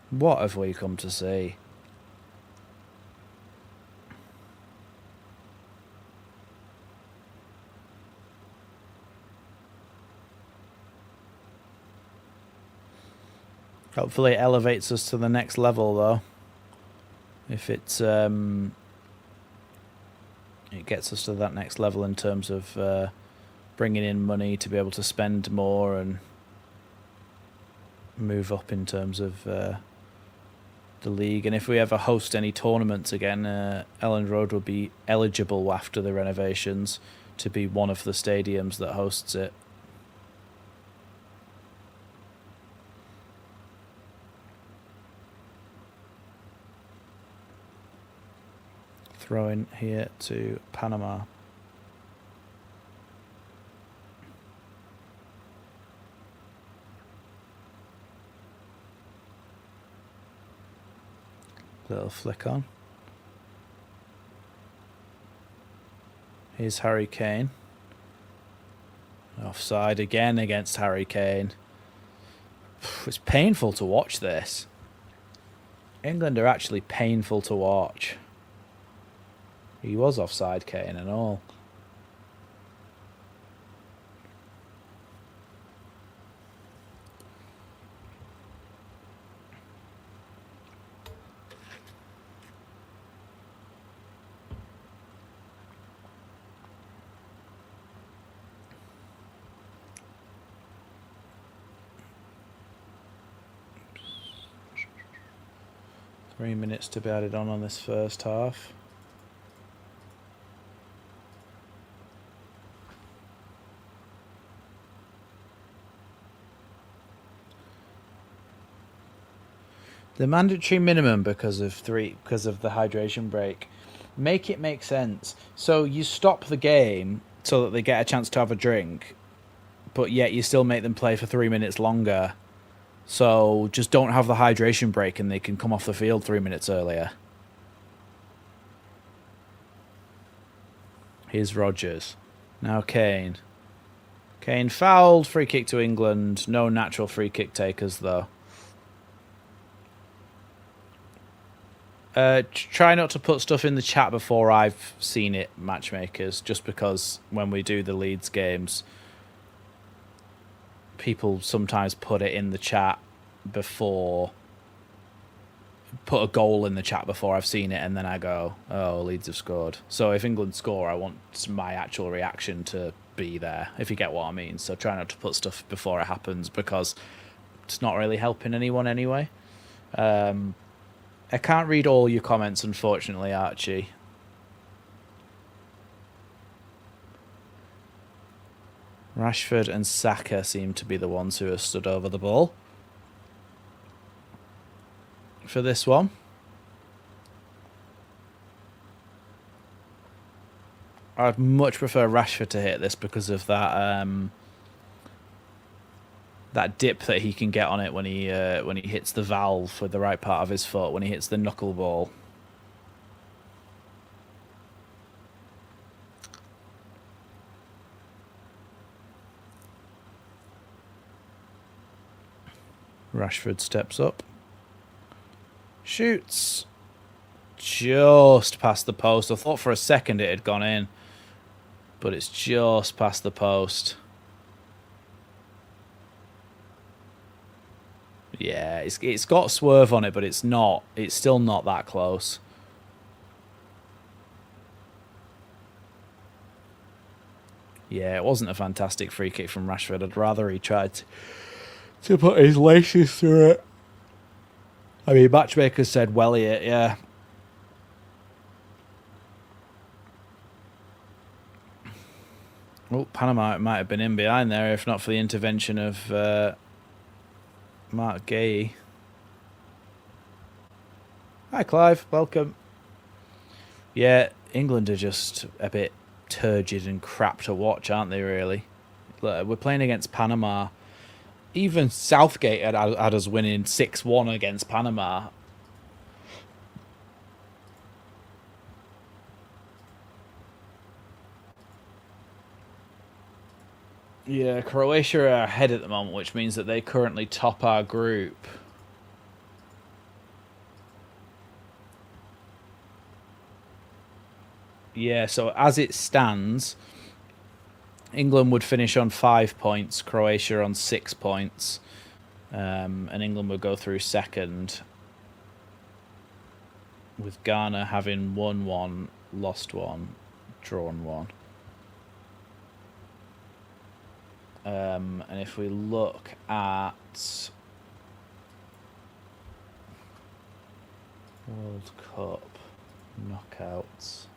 what have we come to see? Hopefully it elevates us to the next level, though. If it's it gets us to that next level in terms of bringing in money to be able to spend more and move up in terms of the league. And if we ever host any tournaments again, Elland Road will be eligible after the renovations to be one of the stadiums that hosts it. Throw in here to Panama. Little flick on. Here's Harry Kane. Offside again against Harry Kane. It's painful to watch this. England are actually painful to watch. He was offside, Kane, and all. 3 minutes to be added on this first half. The mandatory minimum because of the hydration break. Make it make sense. So you stop the game so that they get a chance to have a drink, but yet you still make them play for 3 minutes longer. So just don't have the hydration break and they can come off the field 3 minutes earlier. Here's Rodgers. Now Kane. Kane fouled. Free kick to England. No natural free kick takers, though. Try not to put stuff in the chat before I've seen it, matchmakers, just because when we do the Leeds games, people sometimes put it in the chat before... put a goal in the chat before I've seen it, and then I go, oh, Leeds have scored. So if England score, I want my actual reaction to be there, if you get what I mean. So try not to put stuff before it happens, because it's not really helping anyone anyway. I can't read all your comments, unfortunately, Archie. Rashford and Saka seem to be the ones who have stood over the ball for this one. I'd much prefer Rashford to hit this because of that that dip that he can get on it when he hits the valve with the right part of his foot, when he hits the knuckleball. Rashford steps up. Shoots. Just past the post. I thought for a second it had gone in, but it's just past the post. Yeah, it's got swerve on it, but it's not. It's still not that close. Yeah, it wasn't a fantastic free kick from Rashford. I'd rather he tried to put his laces through it. I mean, matchmaker said Welliot, yeah. Oh, Panama might have been in behind there, if not for the intervention of Mark Gay. Hi, Clive. Welcome. Yeah, England are just a bit turgid and crap to watch, aren't they, really? We're playing against Panama. Even Southgate had us winning 6-1 against Panama. Yeah, Croatia are ahead at the moment, which means that they currently top our group. Yeah, so as it stands, England would finish on 5 points, Croatia on 6 points, and England would go through second, with Ghana having won 1, lost 1, drawn 1. And if we look at World Cup knockouts,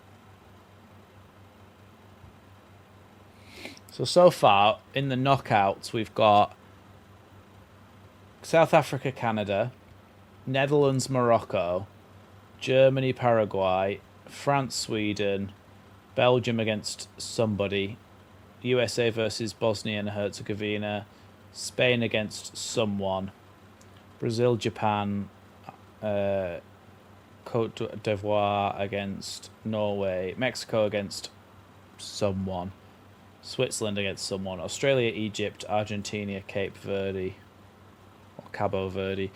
so far in the knockouts we've got South Africa, Canada, Netherlands, Morocco, Germany, Paraguay, France, Sweden, Belgium against somebody, USA versus Bosnia and Herzegovina, Spain against someone, Brazil, Japan, Cote d'Ivoire against Norway, Mexico against someone, Switzerland against someone, Australia, Egypt, Argentina, Cape Verde, or Cabo Verde.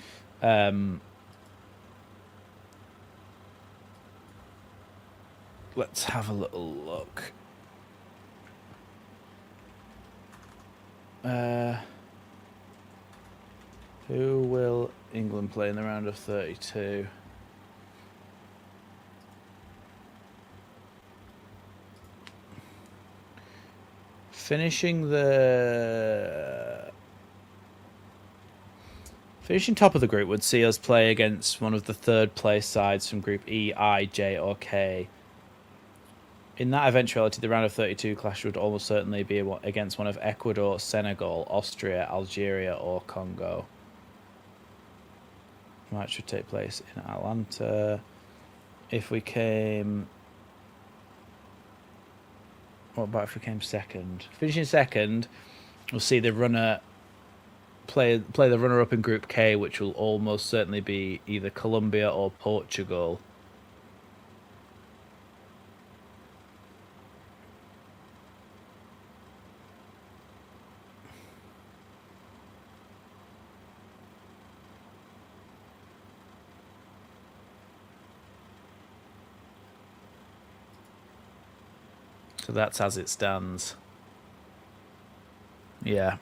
Let's have a little look. Who will England play in the round of 32? Finishing top of the group would see us play against one of the third place sides from Group E, I, J, or K. In that eventuality, the round of 32 clash would almost certainly be against one of Ecuador, Senegal, Austria, Algeria, or Congo. match would take place in Atlanta. If we came... What about if we came second? Finishing second, we'll see the runner play the runner-up in Group K, which will almost certainly be either Colombia or Portugal. So that's as it stands. Yeah.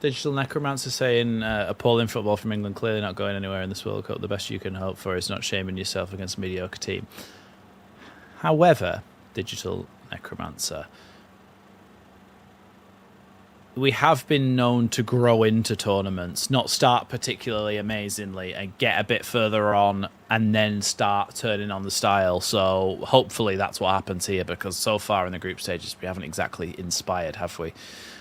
Digital Necromancer saying appalling football from England, clearly not going anywhere in this World Cup. The best you can hope for is not shaming yourself against a mediocre team. However, Digital Necromancer, we have been known to grow into tournaments, not start particularly amazingly and get a bit further on and then start turning on the style. So hopefully that's what happens here, because so far in the group stages we haven't exactly inspired, have we?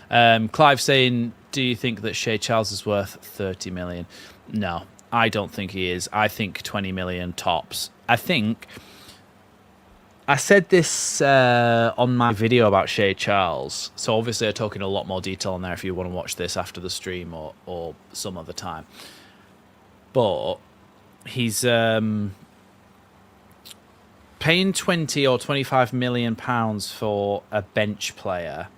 Clive saying, do you think that Shea Charles is worth 30 million? No, I don't think he is. I think 20 million tops. I said this on my video about Shea Charles, so obviously I'm talking a lot more detail on there if you want to watch this after the stream or some other time. But he's paying 20 or 25 million pounds for a bench player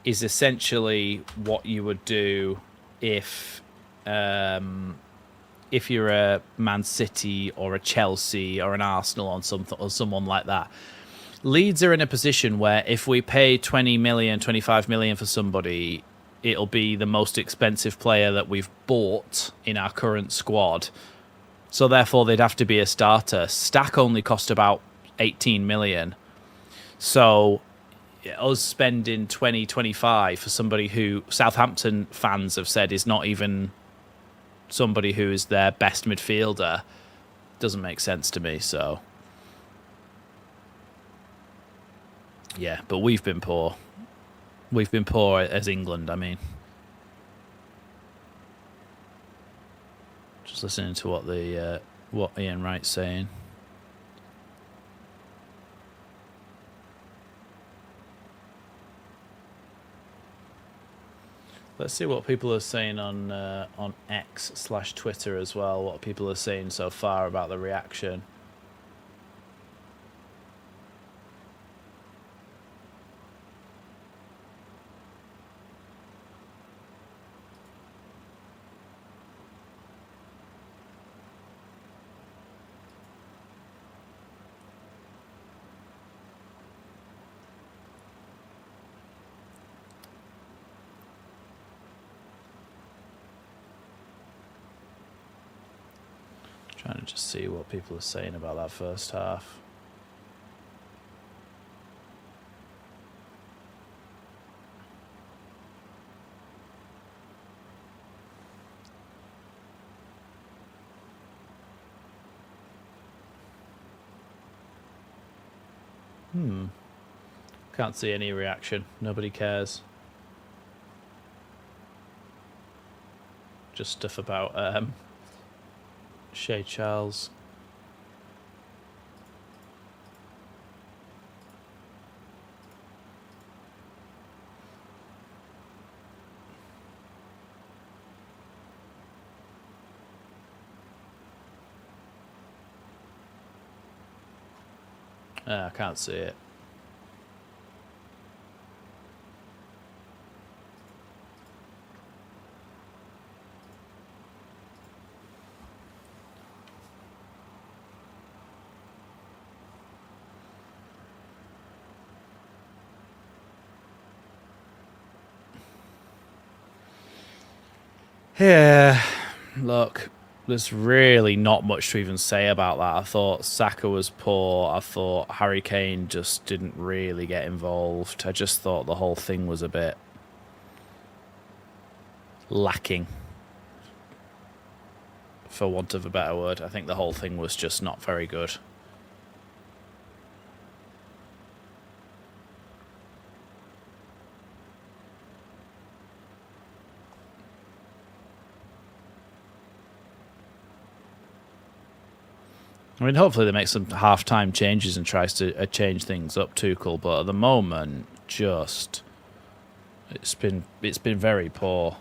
is essentially what you would do if you're a Man City or a Chelsea or an Arsenal or something or someone like that. Leeds are in a position where if we pay 20 million, 25 million for somebody, it'll be the most expensive player that we've bought in our current squad. So therefore they'd have to be a starter. Stack only cost about 18 million. So us spending 20, 25 for somebody who Southampton fans have said is not even somebody who is their best midfielder doesn't make sense to me. So yeah, but we've been poor. We've been poor as England, I mean. Just listening to what Ian Wright's saying. Let's see what people are saying on X/Twitter as well. What people are saying so far about the reaction. Trying to just see what people are saying about that first half. Can't see any reaction. Nobody cares. Just stuff about Shea Charles. I can't see it. Yeah, look, there's really not much to even say about that. I thought Saka was poor. I thought Harry Kane just didn't really get involved. I just thought the whole thing was a bit lacking. for want of a better word. I think the whole thing was just not very good. I mean, hopefully they make some half-time changes and tries to change things up, Tuchel. But at the moment, just it's been very poor.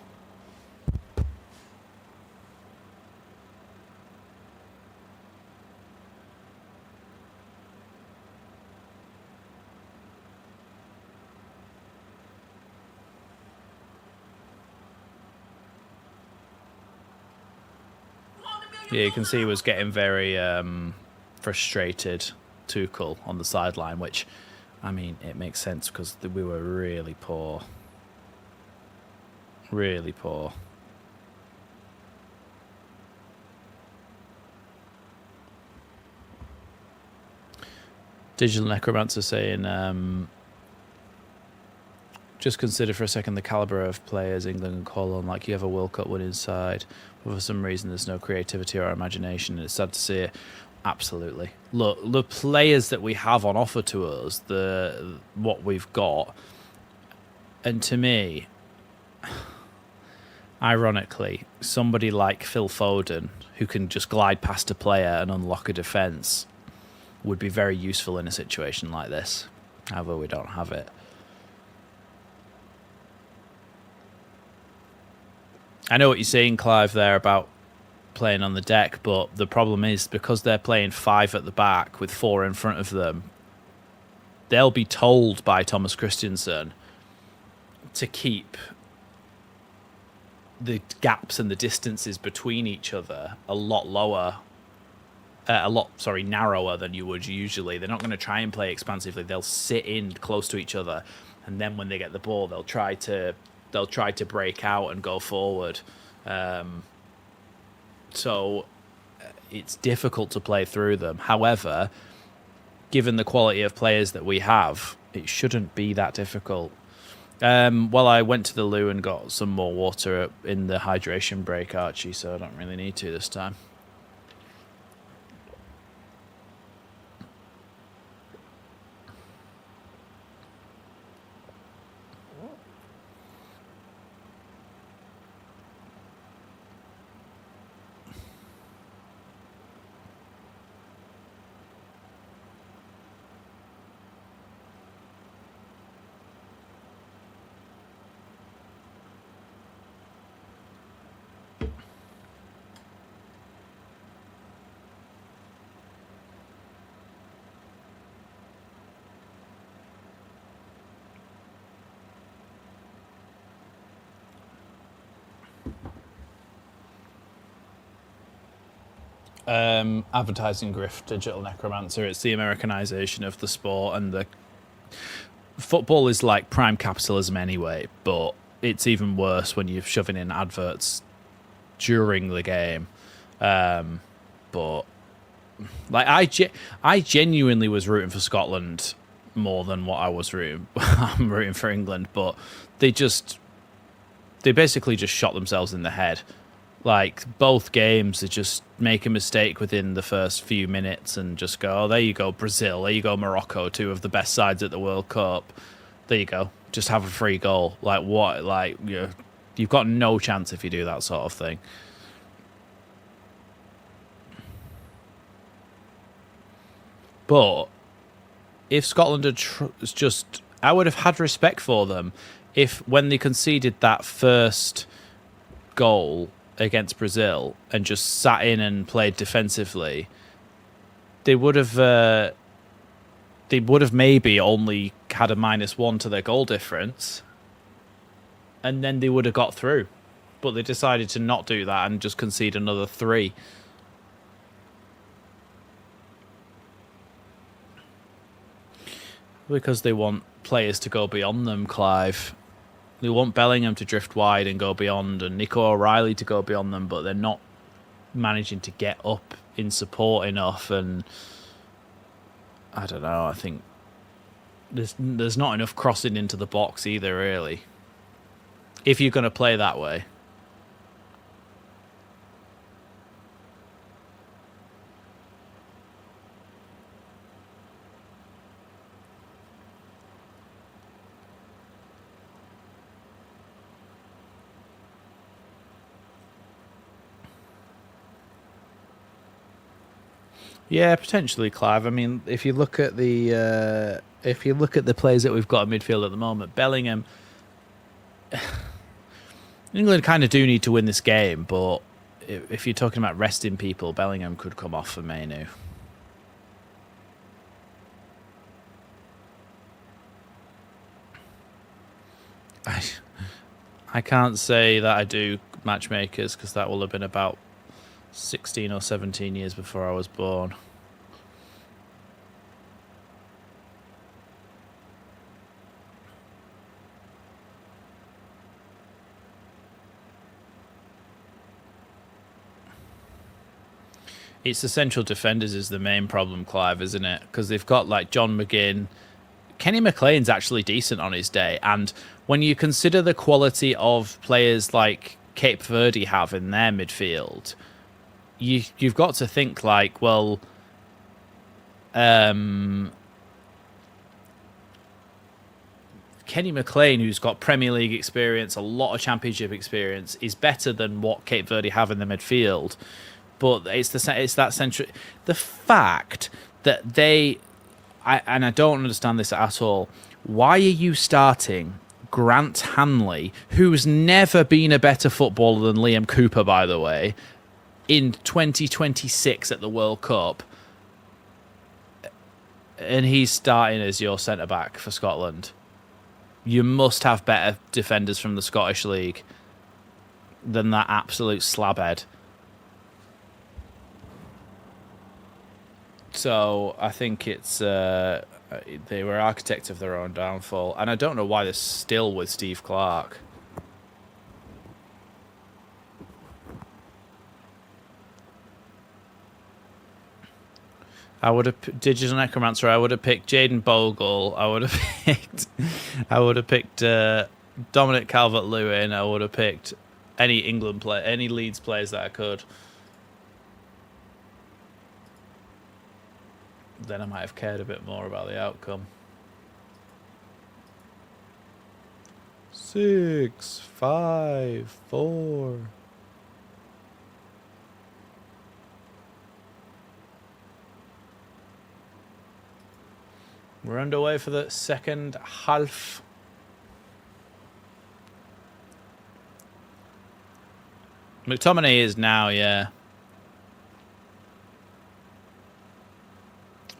Yeah, you can see he was getting very frustrated, Tuchel, on the sideline, which, I mean, it makes sense because we were really poor. Really poor. Digital Necromancer saying, just consider for a second the calibre of players England and call on. Like, you have a World Cup winning side, but for some reason there's no creativity or imagination, and it's sad to see it. Absolutely. Look, the players that we have on offer to us, what we've got, and to me, ironically, somebody like Phil Foden, who can just glide past a player and unlock a defence, would be very useful in a situation like this. However, we don't have it. I know what you're saying, Clive, there about playing on the deck, but the problem is because they're playing 5 at the back with 4 in front of them, they'll be told by Thomas Christensen to keep the gaps and the distances between each other a lot narrower than you would usually. They're not going to try and play expansively. They'll sit in close to each other, and then when they get the ball, they'll try to break out and go forward. So it's difficult to play through them. However, given the quality of players that we have, it shouldn't be that difficult. Well, I went to the loo and got some more water in the hydration break, Archie, so I don't really need to this time. Advertising grift, Digital Necromancer. It's the Americanization of the sport, and the football is like prime capitalism anyway, but it's even worse when you're shoving in adverts during the game. But like I genuinely was rooting for Scotland more than what I was rooting. I'm rooting for England, but they basically just shot themselves in the head. Like, both games, they just make a mistake within the first few minutes and just go, oh, there you go, Brazil, there you go, Morocco, 2 of the best sides at the World Cup. There you go. Just have a free goal. Like, what? Like, you've got no chance if you do that sort of thing. But if Scotland had I would have had respect for them if, when they conceded that first goal against Brazil and just sat in and played defensively, they would have maybe only had a -1 to their goal difference, and then they would have got through. But they decided to not do that and just concede another 3. Because they want players to go beyond them, Clive. They want Bellingham to drift wide and go beyond, and Nico O'Reilly to go beyond them, but they're not managing to get up in support enough. And I don't know. I think there's not enough crossing into the box either, really, if you're going to play that way. Yeah, potentially, Clive. I mean, if you look at the players that we've got in midfield at the moment, Bellingham, England kind of do need to win this game, but if you're talking about resting people, Bellingham could come off for Mainu. I can't say that I do matchmakers because that will have been about 16 or 17 years before I was born. It's the central defenders is the main problem, Clive, isn't it? Because they've got like John McGinn. Kenny McLean's actually decent on his day. And when you consider the quality of players like Cape Verde have in their midfield, you've got to think like, well, Kenny McLean, who's got Premier League experience, a lot of Championship experience, is better than what Cape Verde have in the midfield. But it's that central. The fact that I don't understand this at all. Why are you starting Grant Hanley, who's never been a better footballer than Liam Cooper, by the way, in 2026 at the World Cup, and he's starting as your centre back for Scotland? You must have better defenders from the Scottish League than that absolute slabhead. So I think it's they were architects of their own downfall, and I don't know why they're still with Steve Clarke. I would have Digital Necromancer. I would have picked Jaden Bogle. I would have picked Dominic Calvert-Lewin. I would have picked any any Leeds players that I could. Then I might have cared a bit more about the outcome. 6, 5, 4. We're underway for the second half. McTominay is now, yeah.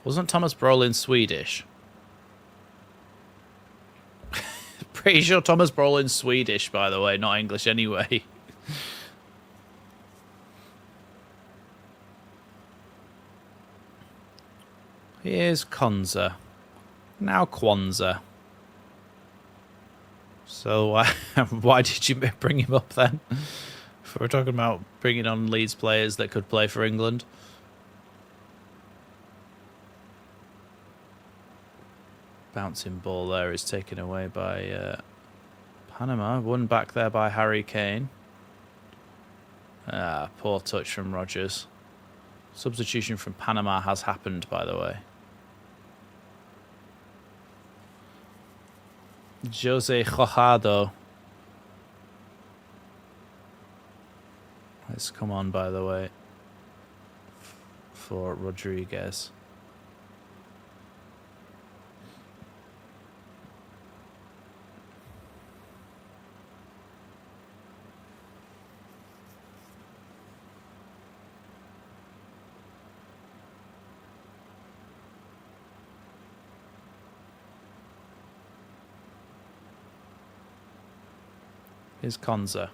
Wasn't Thomas Brolin Swedish? Pretty sure Thomas Brolin's Swedish, by the way, not English anyway. Here's Konza. Now Kwanzaa. So why did you bring him up then? If we're talking about bringing on Leeds players that could play for England. Bouncing ball there is taken away by Panama. Won back there by Harry Kane. Poor touch from Rodgers. Substitution from Panama has happened, by the way. Jose Jojado has come on, by the way, for Rodriguez. Here's Kwanzaa.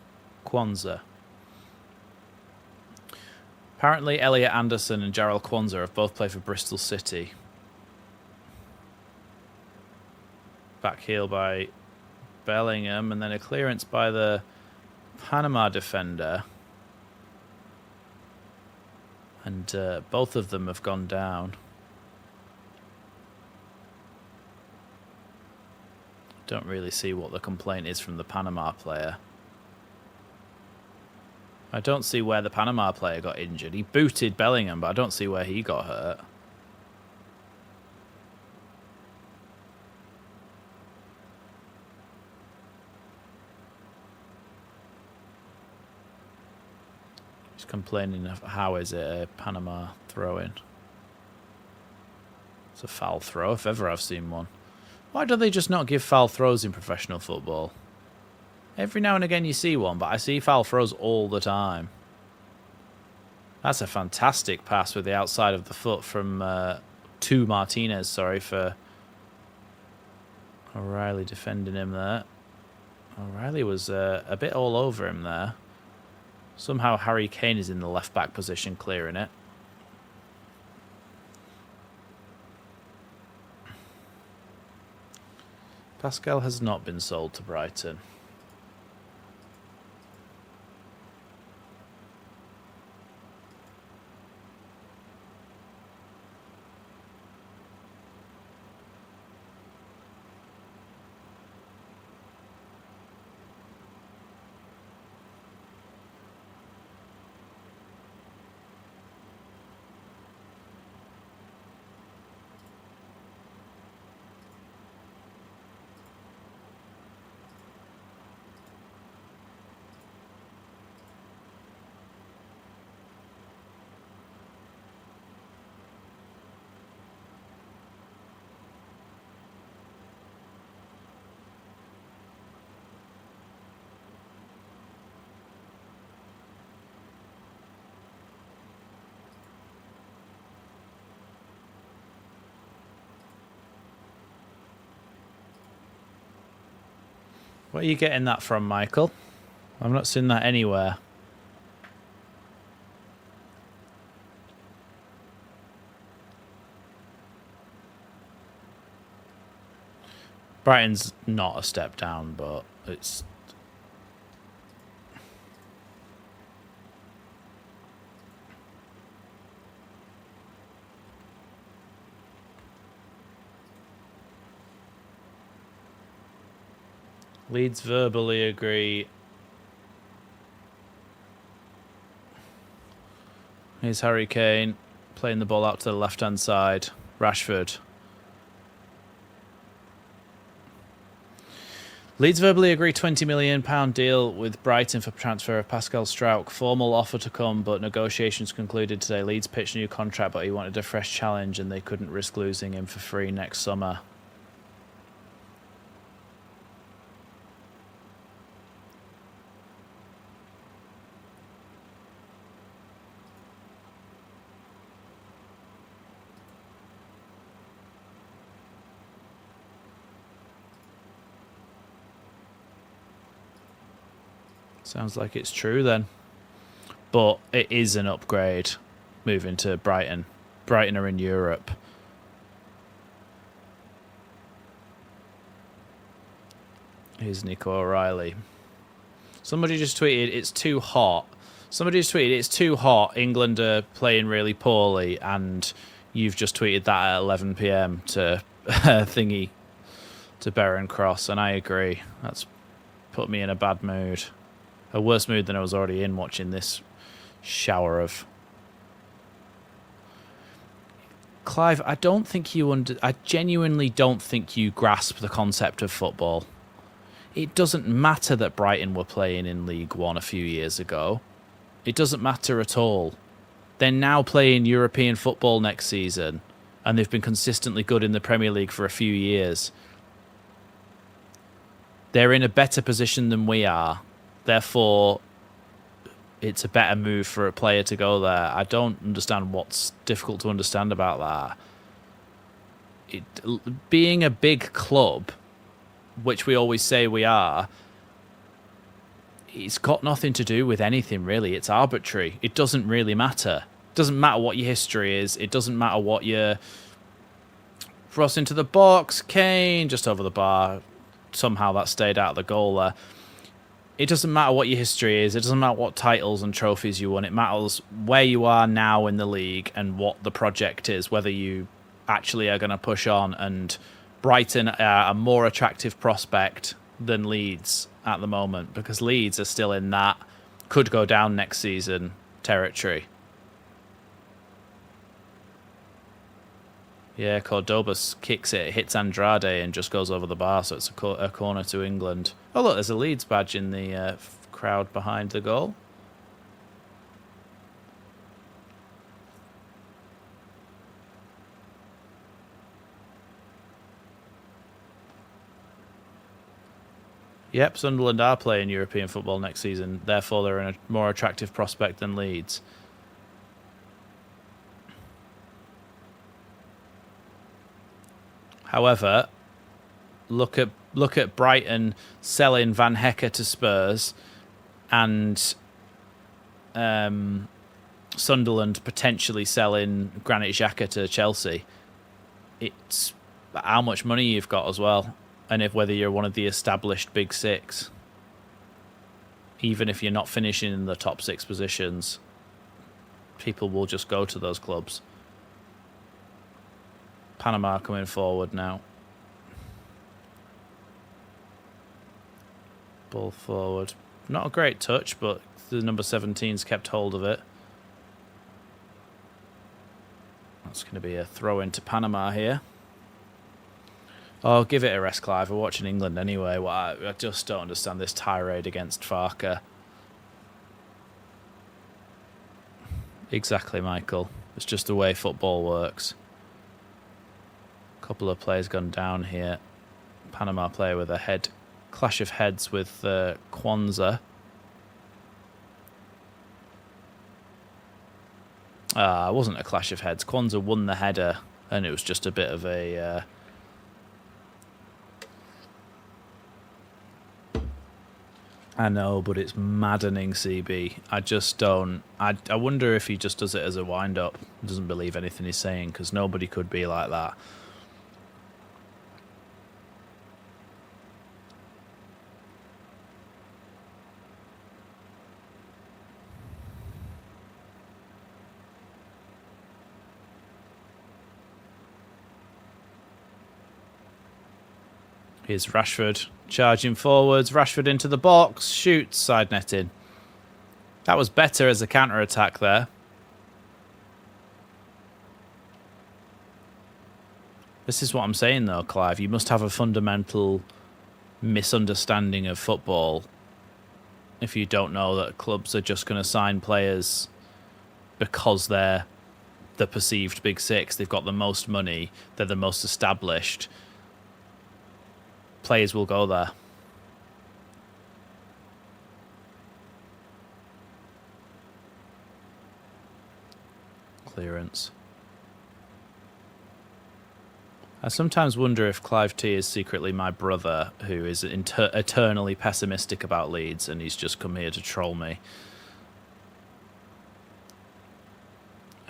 Apparently, Elliot Anderson and Jarrell Kwanzaa have both played for Bristol City. Back heel by Bellingham, and then a clearance by the Panama defender. And both of them have gone down. Don't really see what the complaint is from the Panama player. I don't see where the Panama player got injured. He booted Bellingham, but I don't see where he got hurt. He's complaining of how is it a Panama throw-in. It's a foul throw, if ever I've seen one. Why do they just not give foul throws in professional football? Every now and again you see one, but I see foul throws all the time. That's a fantastic pass with the outside of the foot from to Martinez, sorry, for O'Reilly defending him there. O'Reilly was a bit all over him there. Somehow Harry Kane is in the left-back position clearing it. Pascal has not been sold to Brighton. Where are you getting that from, Michael? I've not seen that anywhere. Brighton's not a step down, but it's... Leeds verbally agree. Here's Harry Kane playing the ball out to the left-hand side. Rashford. Leeds verbally agree £20 million deal with Brighton for transfer of Pascal Struijk. Formal offer to come, but negotiations concluded today. Leeds pitched a new contract, but he wanted a fresh challenge and they couldn't risk losing him for free next summer. Sounds like it's true then. But it is an upgrade moving to Brighton. Brighton are in Europe. Here's Nico O'Reilly. Somebody just tweeted, it's too hot. Somebody just tweeted, it's too hot. England are playing really poorly. And you've just tweeted that at 11 p.m. to thingy, to Barron Cross. And I agree. That's put me in a bad mood. A worse mood than I was already in watching this shower of... Clive, I don't think you I genuinely don't think you grasp the concept of football. It doesn't matter that Brighton were playing in League One a few years ago. It doesn't matter at all. They're now playing European football next season, and they've been consistently good in the Premier League for a few years. They're in a better position than we are. Therefore, it's a better move for a player to go there. I don't understand what's difficult to understand about that. Being a big club, which we always say we are, it's got nothing to do with anything, really. It's arbitrary. It doesn't really matter. It doesn't matter what your history is. It doesn't matter what your... Cross into the box, Kane, just over the bar. Somehow that stayed out of the goal there. It doesn't matter what your history is. It doesn't matter what titles and trophies you won. It matters where you are now in the league and what the project is, whether you actually are going to push on. And Brighton are a more attractive prospect than Leeds at the moment, because Leeds are still in that could go down next season territory. Yeah, Cordoba kicks it, hits Andrade and just goes over the bar, so it's a corner to England. Oh, look, there's a Leeds badge in the crowd behind the goal. Yep, Sunderland are playing European football next season. Therefore, they're a more attractive prospect than Leeds. However, look at Brighton selling Van Hecke to Spurs, and Sunderland potentially selling Granit Xhaka to Chelsea. It's how much money you've got as well, and whether you're one of the established big six. Even if you're not finishing in the top 6 positions, people will just go to those clubs. Panama coming forward now. Ball forward. Not a great touch, but the number 17's kept hold of it. That's going to be a throw into Panama here. Oh, give it a rest, Clive. We're watching England anyway. Well, I just don't understand this tirade against Farke. Exactly, Michael. It's just the way football works. Couple of players gone down here. Panama player with a clash of heads with Kwanzaa. It wasn't a clash of heads. Kwanzaa won the header, and it was just a bit of a... I know, but it's maddening, CB. I just don't... I wonder if he just does it as a wind-up. Doesn't believe anything he's saying, because nobody could be like that. Here's Rashford charging forwards. Rashford into the box. Shoots. Side netting. That was better as a counter-attack there. This is what I'm saying, though, Clive. You must have a fundamental misunderstanding of football if you don't know that clubs are just going to sign players because they're the perceived big six. They've got the most money. They're the most established. Players will go there. Clearance. I sometimes wonder if Clive T is secretly my brother, who is eternally pessimistic about Leeds, and he's just come here to troll me.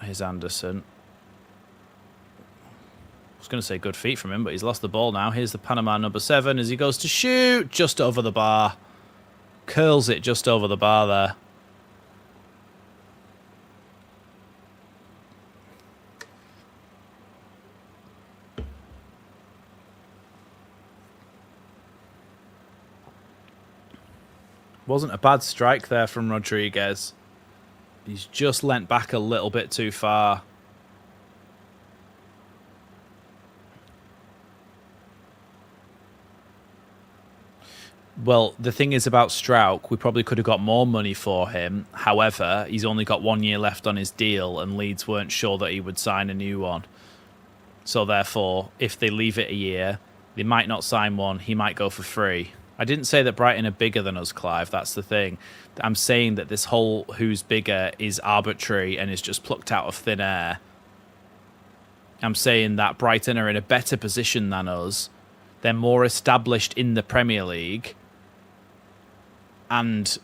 Here's Anderson. I was going to say good feet from him, but he's lost the ball now. Here's the Panama number 7 as he goes to shoot. Just over the bar. Curls it just over the bar there. Wasn't a bad strike there from Rodriguez. He's just leant back a little bit too far. Well, the thing is about Strauch, we probably could have got more money for him. However, he's only got 1 year left on his deal, and Leeds weren't sure that he would sign a new one. So therefore, if they leave it a year, they might not sign one. He might go for free. I didn't say that Brighton are bigger than us, Clive. That's the thing. I'm saying that this whole who's bigger is arbitrary and is just plucked out of thin air. I'm saying that Brighton are in a better position than us. They're more established in the Premier League. And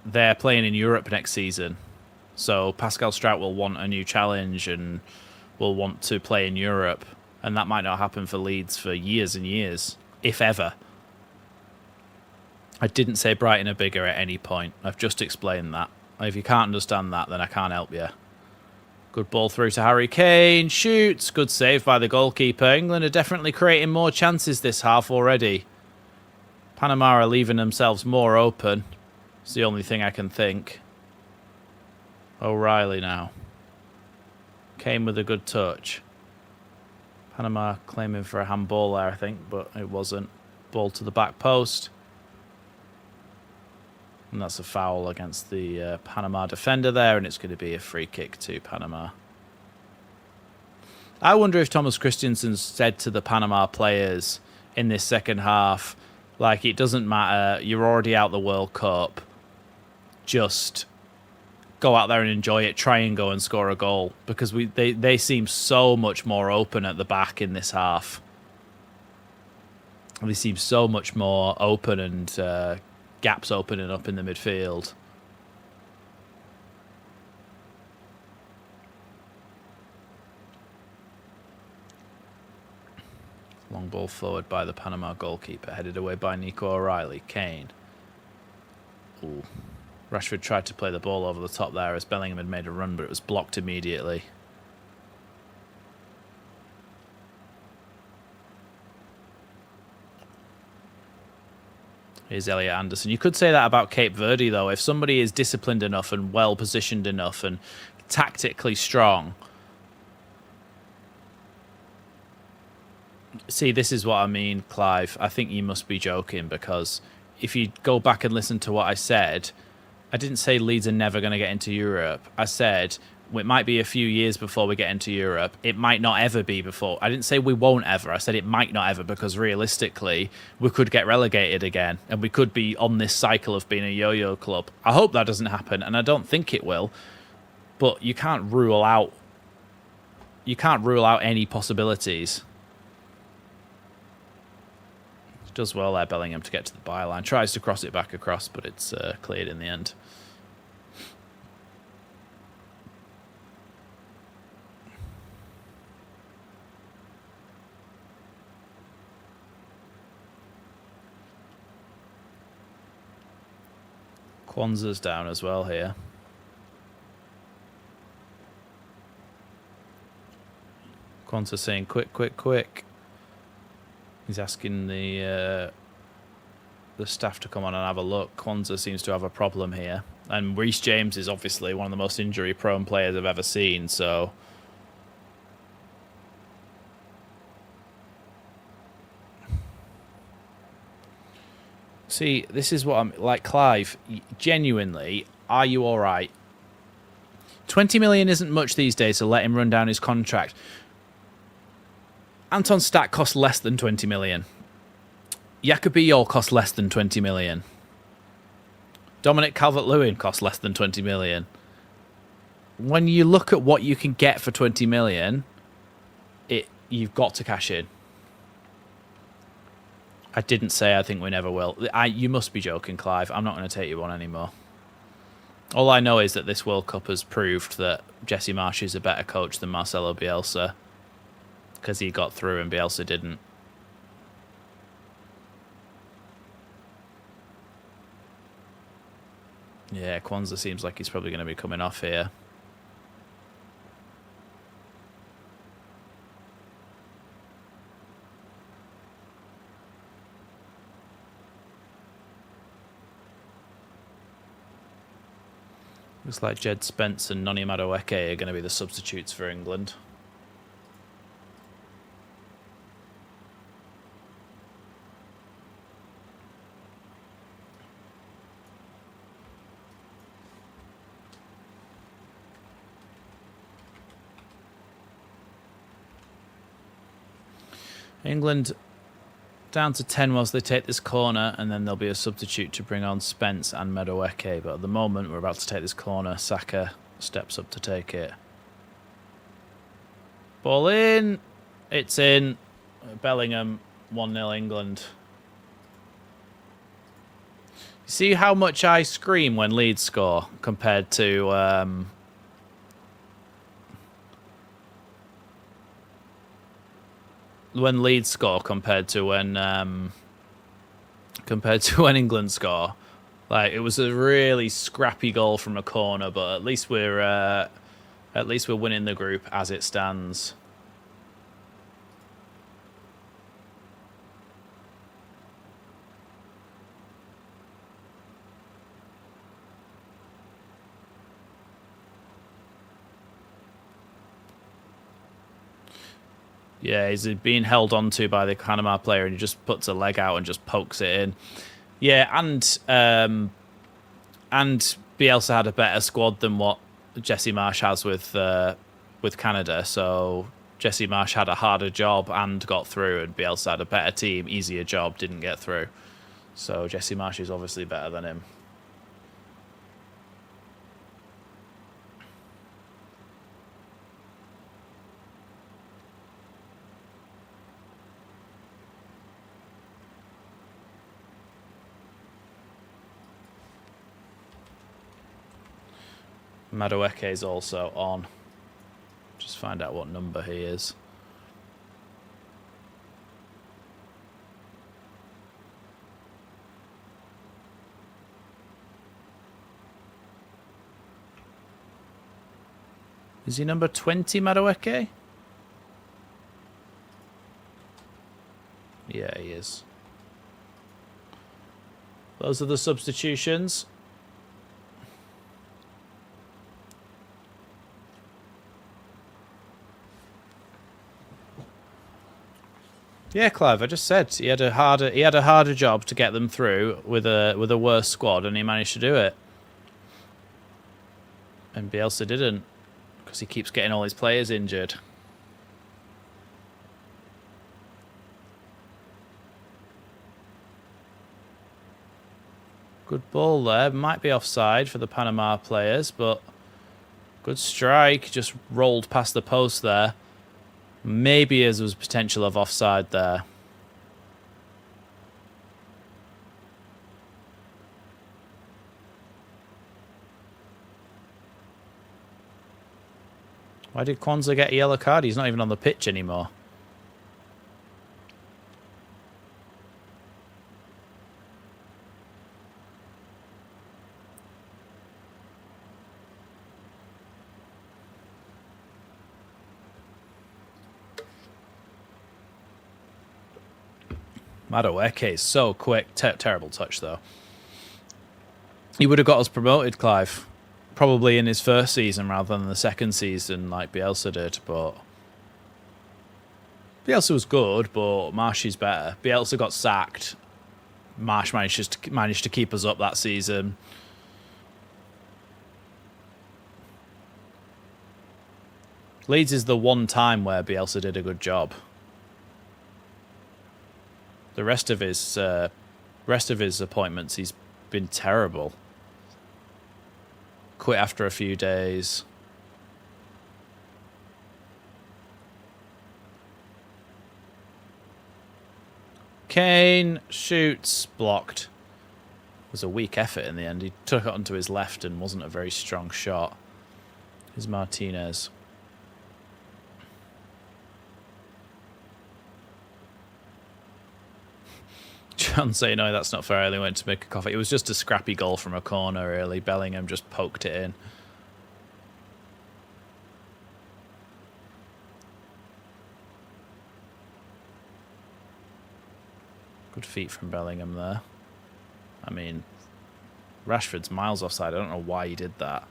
they're playing in Europe next season. So Pascal Strauch will want a new challenge and will want to play in Europe. And that might not happen for Leeds for years and years, if ever. I didn't say Brighton are bigger at any point. I've just explained that. If you can't understand that, then I can't help you. Good ball through to Harry Kane. Shoots. Good save by the goalkeeper. England are definitely creating more chances this half already. Panama are leaving themselves more open. It's the only thing I can think. O'Reilly now. Kane with a good touch. Panama claiming for a handball there, I think, but it wasn't. Ball to the back post. And that's a foul against the Panama defender there, and it's going to be a free kick to Panama. I wonder if Thomas Christensen said to the Panama players in this second half, Like, it doesn't matter. You're already out the World Cup. Just go out there and enjoy it. Try and go and score a goal, because they seem so much more open at the back in this half. They seem so much more open, and gaps opening up in the midfield. Long ball forward by the Panama goalkeeper, headed away by Nico O'Reilly. Kane. Ooh. Rashford tried to play the ball over the top there as Bellingham had made a run, but it was blocked immediately. Here's Elliot Anderson. You could say that about Cape Verde, though. If somebody is disciplined enough and well-positioned enough and tactically strong... See, this is what I mean, Clive. I think you must be joking, because if you go back and listen to what I said, I didn't say Leeds are never going to get into Europe. I said it might be a few years before we get into Europe. It might not ever be before. I didn't say we won't ever. I said it might not ever, because realistically, we could get relegated again, and we could be on this cycle of being a yo-yo club. I hope that doesn't happen, and I don't think it will. But you can't rule out any possibilities. Does well there, Bellingham, to get to the byline. Tries to cross it back across, but it's cleared in the end. Kwanzaa's down as well here. Kwanzaa saying, quick, quick, quick. He's asking the staff to come on and have a look. Kwanzaa seems to have a problem here. And Reece James is obviously one of the most injury-prone players I've ever seen, so... See, this is what I'm... Like, Clive, genuinely, are you all right? 20 million isn't much these days, so let him run down his contract. Anton Stack costs less than 20 million. Jacobillo costs less than 20 million. Dominic Calvert-Lewin costs less than 20 million. When you look at what you can get for 20 million, you've got to cash in. I didn't say I think we never will. You must be joking, Clive. I'm not going to take you on anymore. All I know is that this World Cup has proved that Jesse Marsch is a better coach than Marcelo Bielsa, because he got through and Bielsa didn't. Yeah, Kwanzaa seems like he's probably going to be coming off here. Looks like Jed Spence and Noni Madueke are going to be the substitutes for England. England down to 10 whilst they take this corner, and then there'll be a substitute to bring on Spence and Madueke. But at the moment, we're about to take this corner. Saka steps up to take it. Ball in. It's in. Bellingham, 1-0 England. You see how much I scream when Leeds score compared to... when Leeds score compared to when England score. Like, it was a really scrappy goal from a corner, but at least we're winning the group as it stands. Yeah, he's being held onto by the Panama player, and he just puts a leg out and just pokes it in. Yeah, and Bielsa had a better squad than what Jesse Marsch has with Canada. So Jesse Marsch had a harder job and got through, and Bielsa had a better team, easier job, didn't get through. So Jesse Marsh is obviously better than him. Madueke is also on. Just find out what number he is. Is he number 20, Madueke? Yeah, he is. Those are the substitutions. Yeah, Clive, I just said he had a harder job to get them through with a worse squad, and he managed to do it. And Bielsa didn't, because he keeps getting all his players injured. Good ball there. Might be offside for the Panama players, but good strike. Just rolled past the post there. Maybe there was potential of offside there. Why did Kwanzaa get a yellow card? He's not even on the pitch anymore. Madueke is so quick. Terrible touch, though. He would have got us promoted, Clive. Probably in his first season rather than the second season like Bielsa did, but... Bielsa was good, but Marsh is better. Bielsa got sacked. Marsh managed to keep us up that season. Leeds is the one time where Bielsa did a good job. The rest of his appointments, he's been terrible. Quit after a few days. Kane shoots, blocked. It was a weak effort in the end. He took it onto his left and wasn't a very strong shot. Here's Martinez. John saying, no, that's not fair. I only went to make a coffee. It was just a scrappy goal from a corner, really. Bellingham just poked it in. Good feet from Bellingham there. I mean, Rashford's miles offside. I don't know why he did that.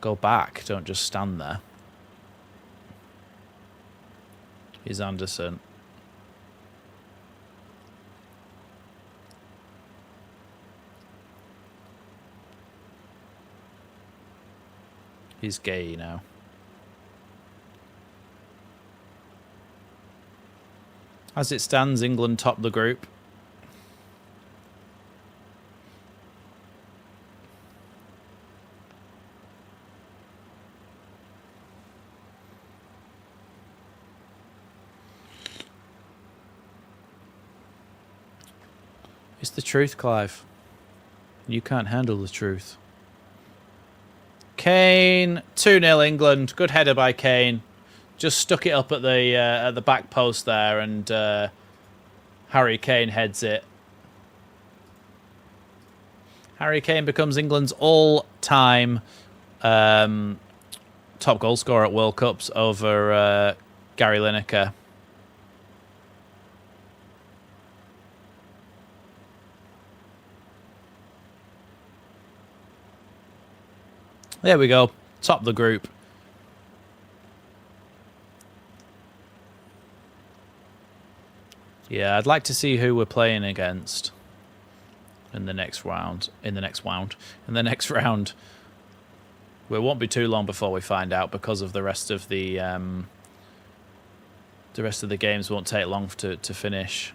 Go back. Don't just stand there. Here's Anderson. He's gay now. As it stands, England top the group. It's the truth, Clive. You can't handle the truth. Kane, 2-0 England. Good header by Kane. Just stuck it up at the back post there, and Harry Kane heads it. Harry Kane becomes England's all-time top goal scorer at World Cups over Gary Lineker. There we go. Top the group. Yeah, I'd like to see who we're playing against in the next round. In the next round. It won't be too long before we find out, because of the rest of the games won't take long to finish.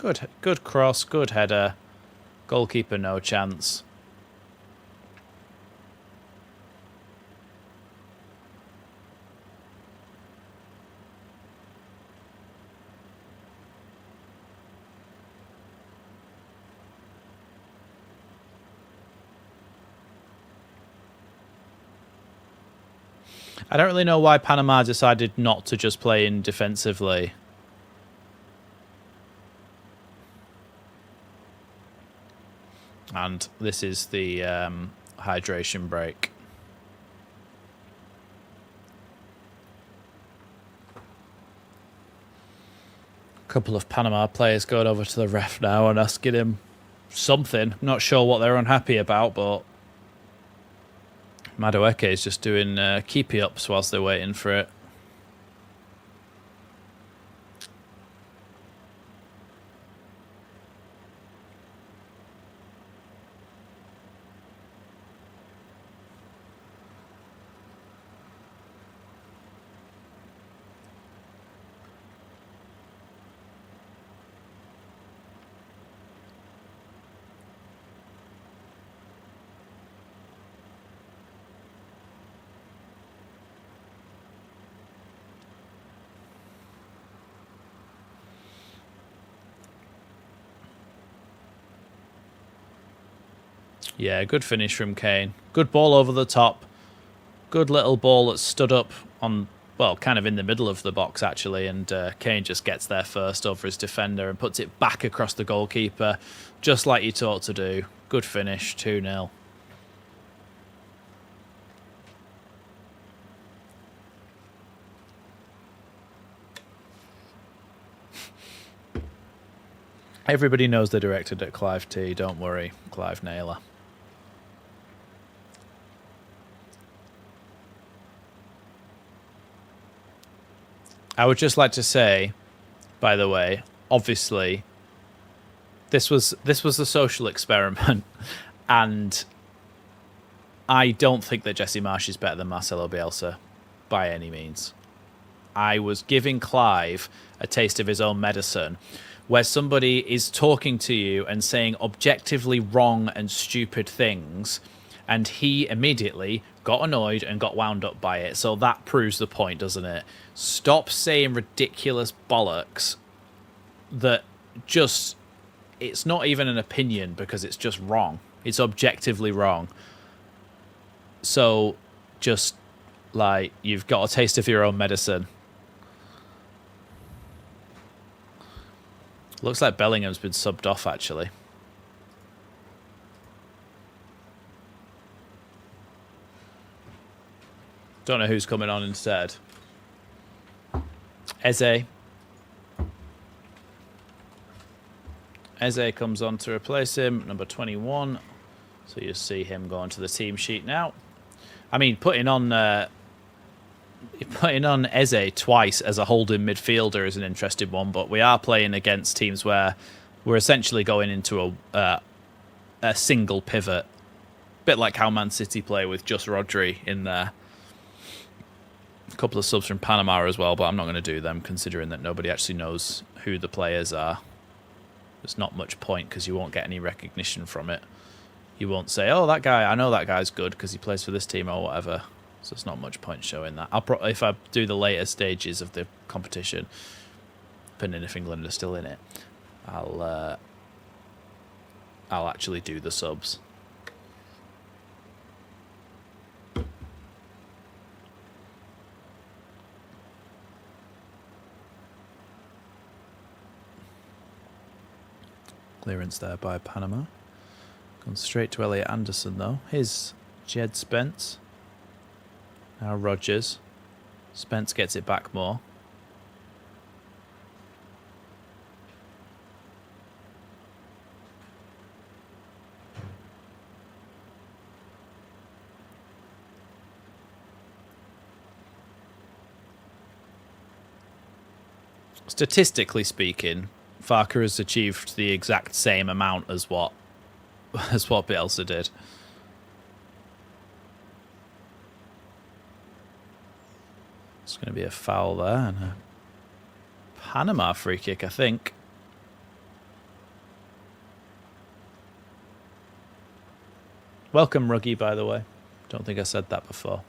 Good cross, good header. Goalkeeper, no chance. I don't really know why Panama decided not to just play in defensively. And this is the hydration break. A couple of Panama players going over to the ref now and asking him something. Not sure what they're unhappy about, but Madueke is just doing keepy ups whilst they're waiting for it. Yeah, good finish from Kane. Good ball over the top. Good little ball that stood up on, well, kind of in the middle of the box, actually. And Kane just gets there first over his defender and puts it back across the goalkeeper, just like you taught to do. Good finish, 2-0. Everybody knows they're directed at Clive T. Don't worry, Clive Naylor. I would just like to say, by the way, obviously, this was a social experiment, and I don't think that Jesse Marsch is better than Marcelo Bielsa, by any means. I was giving Clive a taste of his own medicine, where somebody is talking to you and saying objectively wrong and stupid things, and he immediately got annoyed and got wound up by it. So that proves the point, doesn't it? Stop saying ridiculous bollocks that just... It's not even an opinion because it's just wrong. It's objectively wrong. So just, like, you've got a taste of your own medicine. Looks like Bellingham's been subbed off, actually. Don't know who's coming on instead. Eze. Eze comes on to replace him, number 21. So you see him go onto the team sheet now. I mean, putting on Eze twice as a holding midfielder is an interesting one, but we are playing against teams where we're essentially going into a single pivot. Bit like how Man City play with just Rodri in there. A couple of subs from Panama as well, but I'm not going to do them considering that nobody actually knows who the players are. There's not much point because you won't get any recognition from it. You won't say, oh, that guy, I know that guy's good because he plays for this team or whatever. So it's not much point showing that. If I do the later stages of the competition, depending if England are still in it, I'll actually do the subs. Clearance there by Panama. Gone straight to Elliot Anderson though. Here's Jed Spence. Now Rodgers. Spence gets it back more. Statistically speaking, Farke has achieved the exact same amount as what Bielsa did. It's going to be a foul there and a Panama free kick, I think. Welcome, Ruggy, by the way. Don't think I said that before.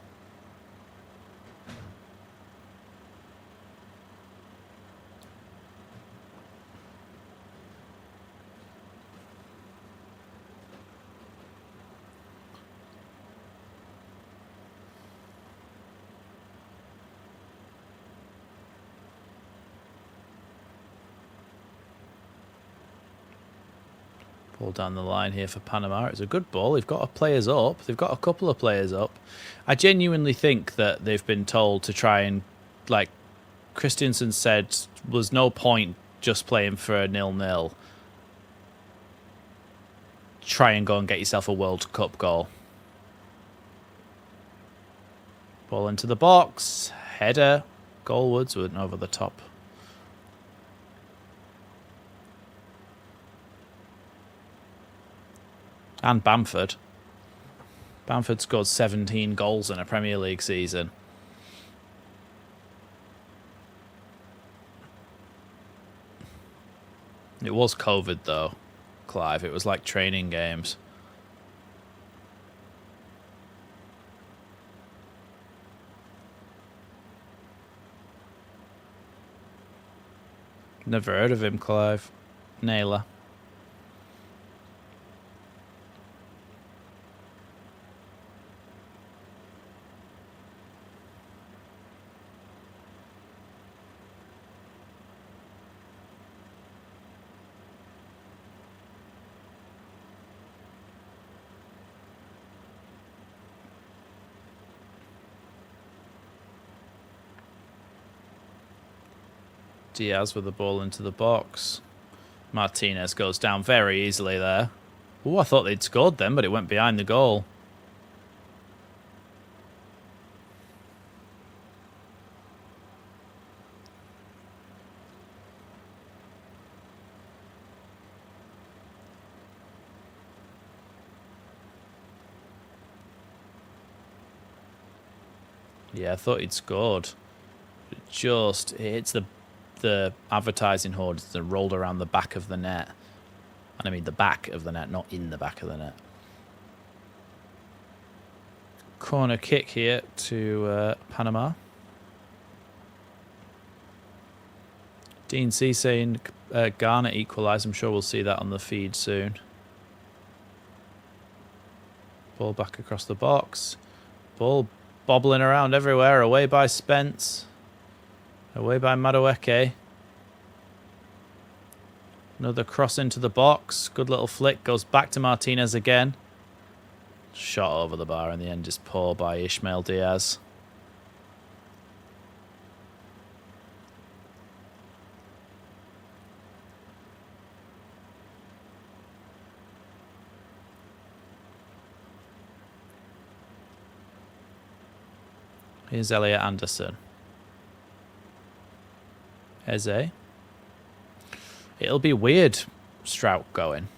Ball down the line here for Panama. It's a good ball. They've got players up. They've got a couple of players up. I genuinely think that they've been told to try and, like Christensen said, was no point just playing for a 0-0. Try and go and get yourself a World Cup goal. Ball into the box. Header. Goalwards went over the top. And Bamford. Bamford scored 17 goals in a Premier League season. It was COVID, though, Clive. It was like training games. Never heard of him, Clive. Naylor. Diaz with the ball into the box. Martinez goes down very easily there. Oh, I thought they'd scored then, but it went behind the goal. Yeah, I thought he'd scored. It just hits the advertising hoard that rolled around the back of the net. And I mean the back of the net, not in the back of the net. Corner kick here to Panama. Dean C saying Ghana equalised. I'm sure we'll see that on the feed soon. Ball back across the box. Ball bobbling around everywhere. Away by Spence. Away by Madueke. Another cross into the box. Good little flick. Goes back to Martinez again. Shot over the bar in the end is poor by Ishmael Diaz. Here's Elliot Anderson. Eze. It'll be weird, Strout going.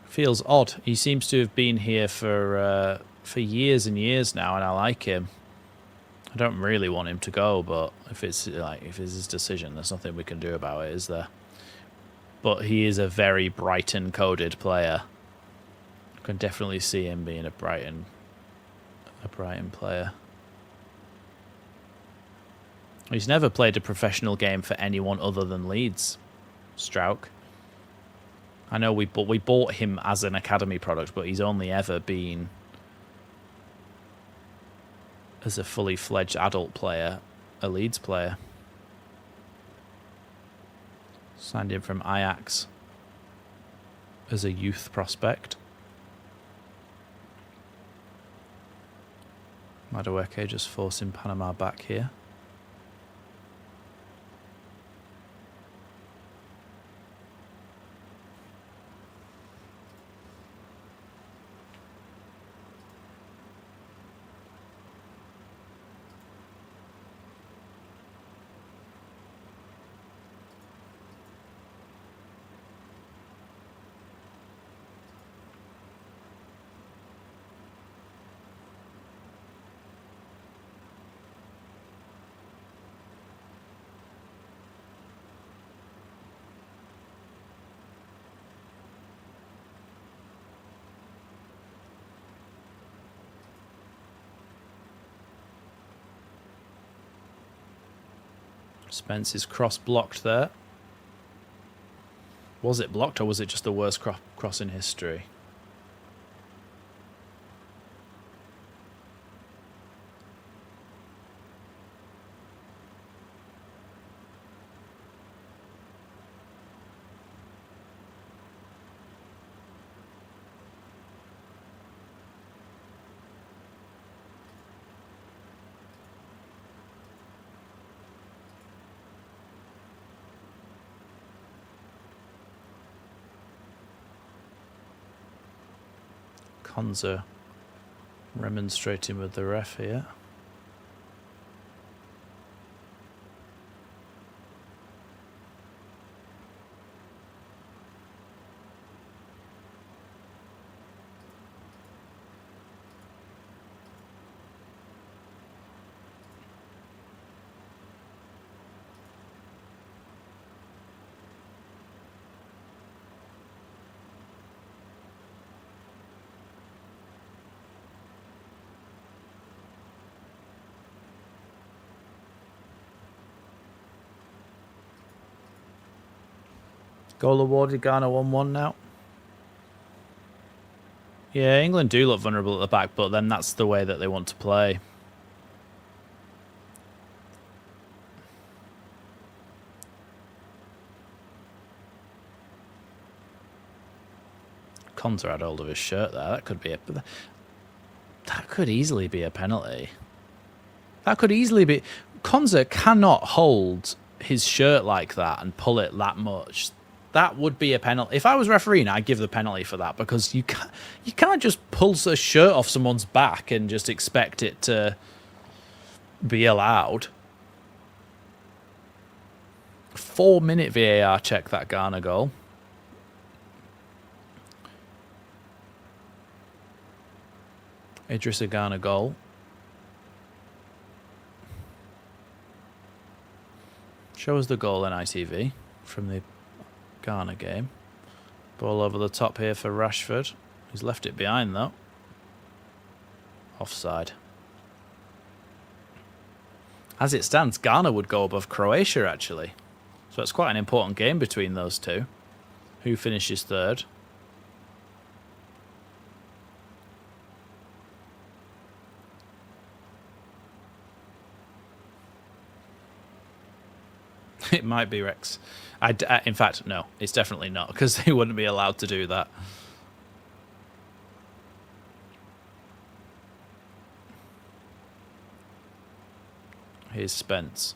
Feels odd. He seems to have been here for years and years now, and I like him. I don't really want him to go, but if it's his decision, there's nothing we can do about it, is there? But he is a very Brighton-coded player. I can definitely see him being a Brighton player. He's never played a professional game for anyone other than Leeds, Strauch. I know we bought him as an academy product, but he's only ever been as a fully fledged adult player, a Leeds player. Signed him from Ajax as a youth prospect. Madueke just forcing Panama back here. Spence's cross blocked there. Was it blocked or was it just the worst cross in history? Konza remonstrating with the ref here. Goal awarded, Ghana 1-1 now. Yeah, England do look vulnerable at the back, but then that's the way that they want to play. Konza had hold of his shirt there. That could easily be a penalty. That could easily be. Konza cannot hold his shirt like that and pull it that much. That would be a penalty. If I was refereeing, I'd give the penalty for that because you can't just pull a shirt off someone's back and just expect it to be allowed. 4-minute VAR check that Ghana goal. Idrissa Ghana goal. Show us the goal in ITV from the Ghana game. Ball over the top here for Rashford. He's left it behind though. Offside. As it stands, Ghana would go above Croatia actually. So it's quite an important game between those two. Who finishes third? It might be Rex. In fact, no, it's definitely not, because they wouldn't be allowed to do that. Here's Spence.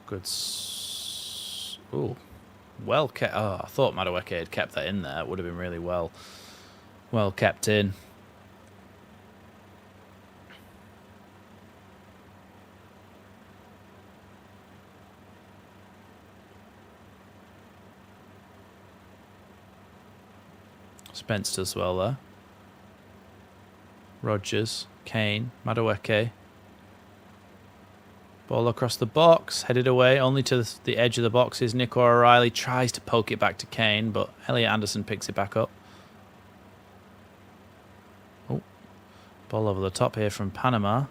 Good. Ooh. Well kept. Oh, I thought Madueke had kept that in there. It would have been really well kept in. Spence does well there. Rodgers, Kane, Madueke. Ball across the box, headed away, only to the edge of the boxes. Nico O'Reilly tries to poke it back to Kane, but Elliot Anderson picks it back up. Oh, ball over the top here from Panama.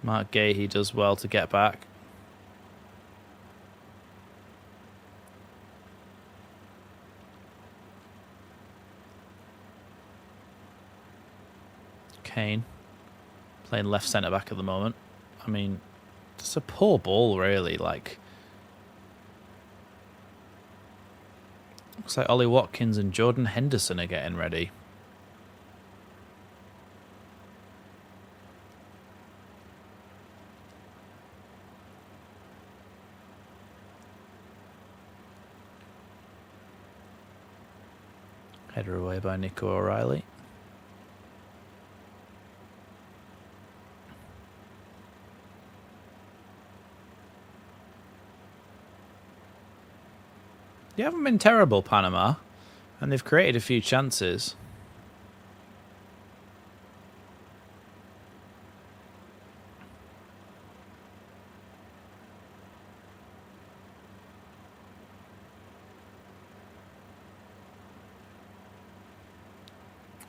Mark Gahey does well to get back. Kane playing left centre back at the moment. I mean, it's a poor ball, really. Like, looks like Ollie Watkins and Jordan Henderson are getting ready. Header away by Nico O'Reilly. They haven't been terrible, Panama, and they've created a few chances.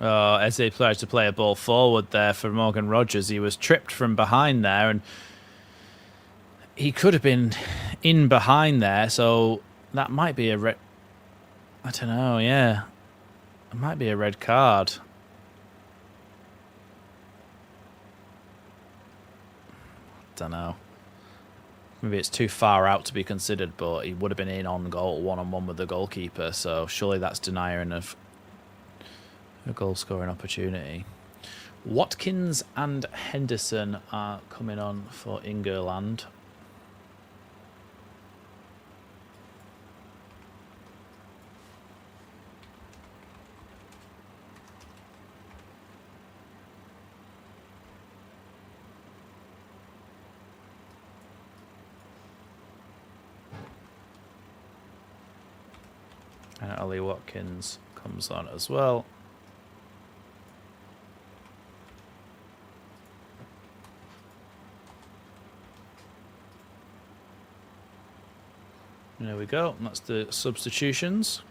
Oh, Eze tried to play a ball forward there for Morgan Rogers. He was tripped from behind there, and he could have been in behind there, so that might be a red... I don't know, yeah. It might be a red card. Don't know. Maybe it's too far out to be considered, but he would have been in on goal, one-on-one with the goalkeeper, so surely that's denying of a goal-scoring opportunity. Watkins and Henderson are coming on for England. And Ollie Watkins comes on as well. There we go. That's the substitutions.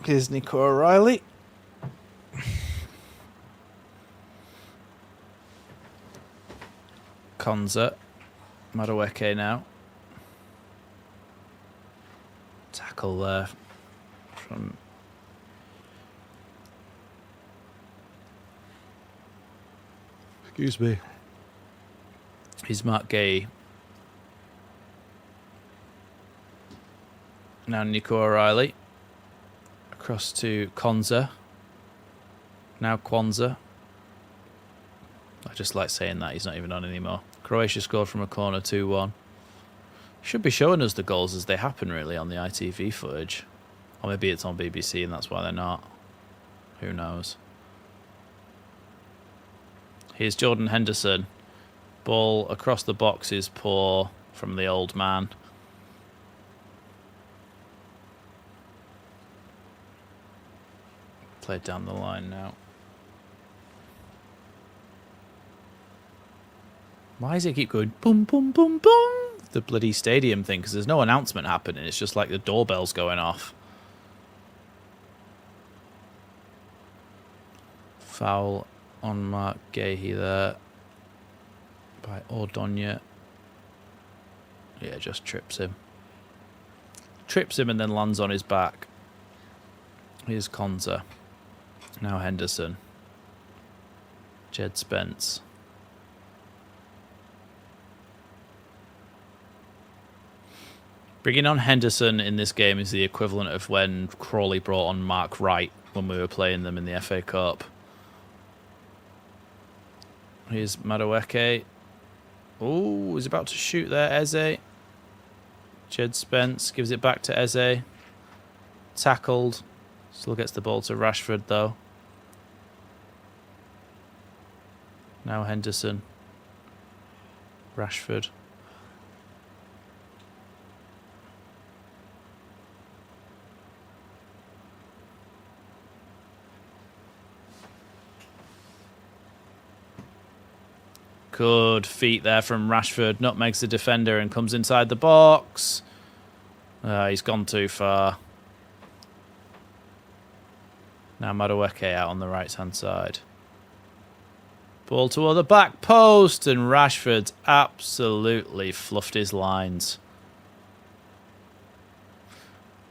Here's Nico O'Reilly. Konza. Madueke now. Tackle there from... Excuse me. He's Mark Gay. Now Nico O'Reilly. Across to Konza. Now Kwanzaa. I just like saying that. He's not even on anymore. Croatia scored from a corner 2-1. Should be showing us the goals as they happen, really, on the ITV footage. Or maybe it's on BBC and that's why they're not. Who knows? Here's Jordan Henderson. Ball across the box is poor from the old man. Played down the line now. Why does it keep going boom, boom, boom, boom? The bloody stadium thing, because there's no announcement happening. It's just like the doorbell's going off. Foul on Mark Gahey there by Ordonia. Yeah, just trips him. Trips him and then lands on his back. Here's Konza. Now Henderson. Jed Spence. Bringing on Henderson in this game is the equivalent of when Crawley brought on Mark Wright when we were playing them in the FA Cup. Here's Madueke. Oh, he's about to shoot there, Eze. Jed Spence gives it back to Eze. Tackled. Still gets the ball to Rashford, though. Now Henderson. Rashford. Good feet there from Rashford. Nutmegs the defender and comes inside the box. He's gone too far. Now Madueke out on the right-hand side. Ball toward the back post, and Rashford absolutely fluffed his lines.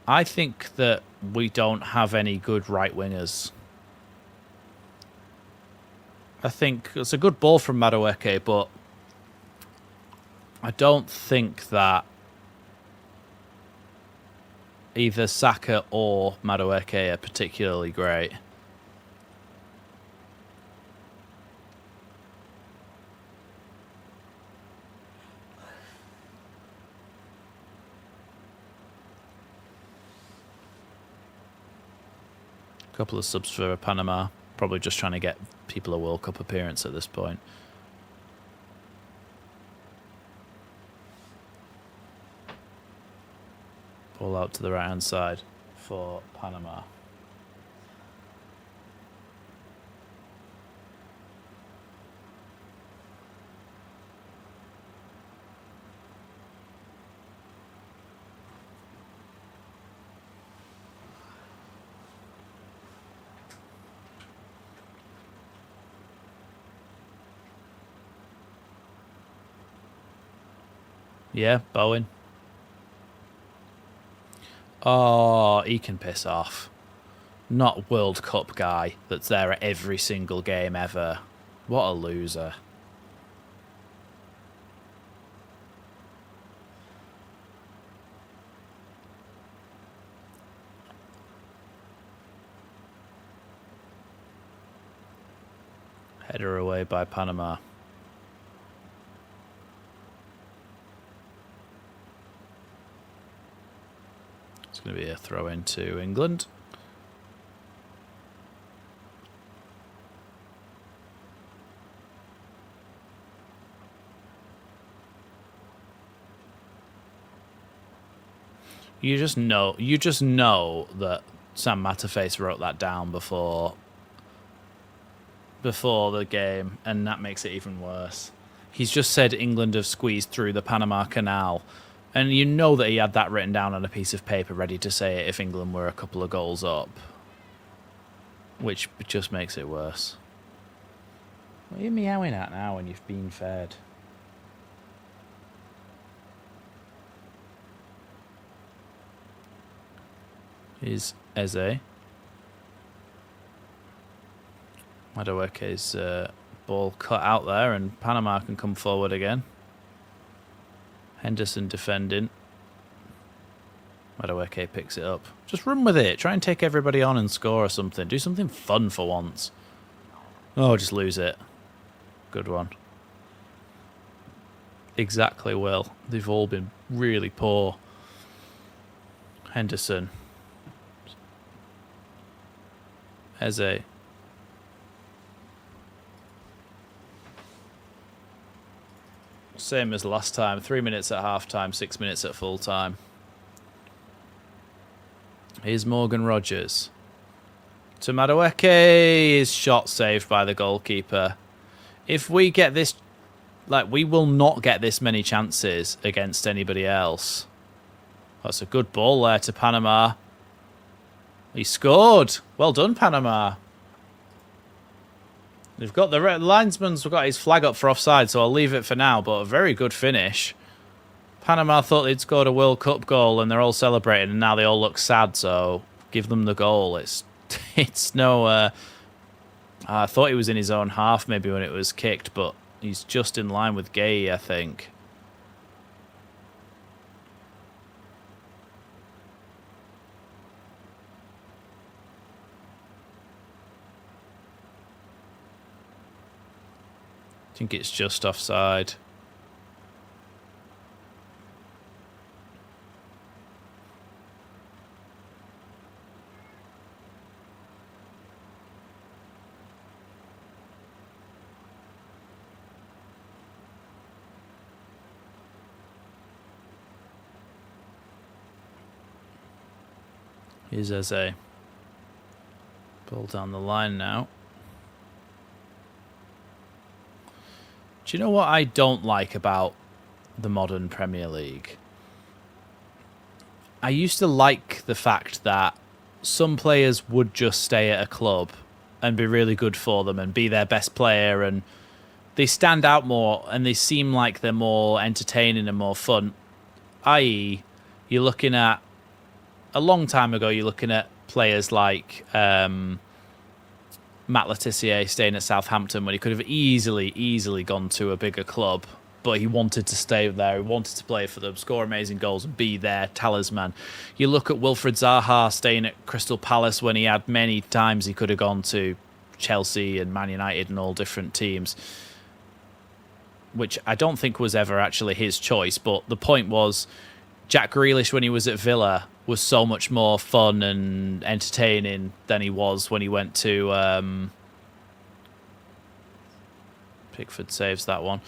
I think that we don't have any good right-wingers. I think it's a good ball from Madueke, but I don't think that either Saka or Madueke are particularly great. A couple of subs for Panama. Probably just trying to get people a World Cup appearance at this point. Ball out to the right-hand side for Panama. Yeah, Bowen. Oh, he can piss off. Not World Cup guy that's there at every single game ever. What a loser. Header away by Panama. It's going to be a throw into England. You just know that Sam Matterface wrote that down before the game, and that makes it even worse. He's just said England have squeezed through the Panama Canal, and you know that he had that written down on a piece of paper ready to say it if England were a couple of goals up, which just makes it worse. What are you meowing at now when you've been fed? Is Eze. Madueke's ball cut out there, and Panama can come forward again. Henderson defending. Madueke picks it up. Just run with it. Try and take everybody on and score or something. Do something fun for once. Oh, just lose it. Good one. Exactly, Will. They've all been really poor. Henderson. Eze. Same as last time. 3 minutes at half time, 6 minutes at full time. Here's Morgan Rogers. To Madueke. His shot saved by the goalkeeper. If we get this, we will not get this many chances against anybody else. That's a good ball there to Panama. He scored. Well done, Panama. They've got the linesman's got his flag up for offside, so I'll leave it for now. But a very good finish. Panama thought they'd scored a World Cup goal, and they're all celebrating, and now they all look sad. So give them the goal. It's no. I thought he was in his own half maybe when it was kicked, but he's just in line with Gay, I think. I think it's just offside. Here's Eze. Ball down the line now. Do you know what I don't like about the modern Premier League? I used to like the fact that some players would just stay at a club and be really good for them and be their best player, and they stand out more and they seem like they're more entertaining and more fun. I.e., you're looking at, a long time ago, you're looking at players like Matt Letizia staying at Southampton when he could have easily gone to a bigger club, but he wanted to stay there. He wanted to play for them, score amazing goals, and be their talisman. You look at Wilfried Zaha staying at Crystal Palace when he had many times he could have gone to Chelsea and Man United and all different teams, which I don't think was ever actually his choice. But the point was, Jack Grealish, when he was at Villa, was so much more fun and entertaining than he was when he went to... Pickford saves that one.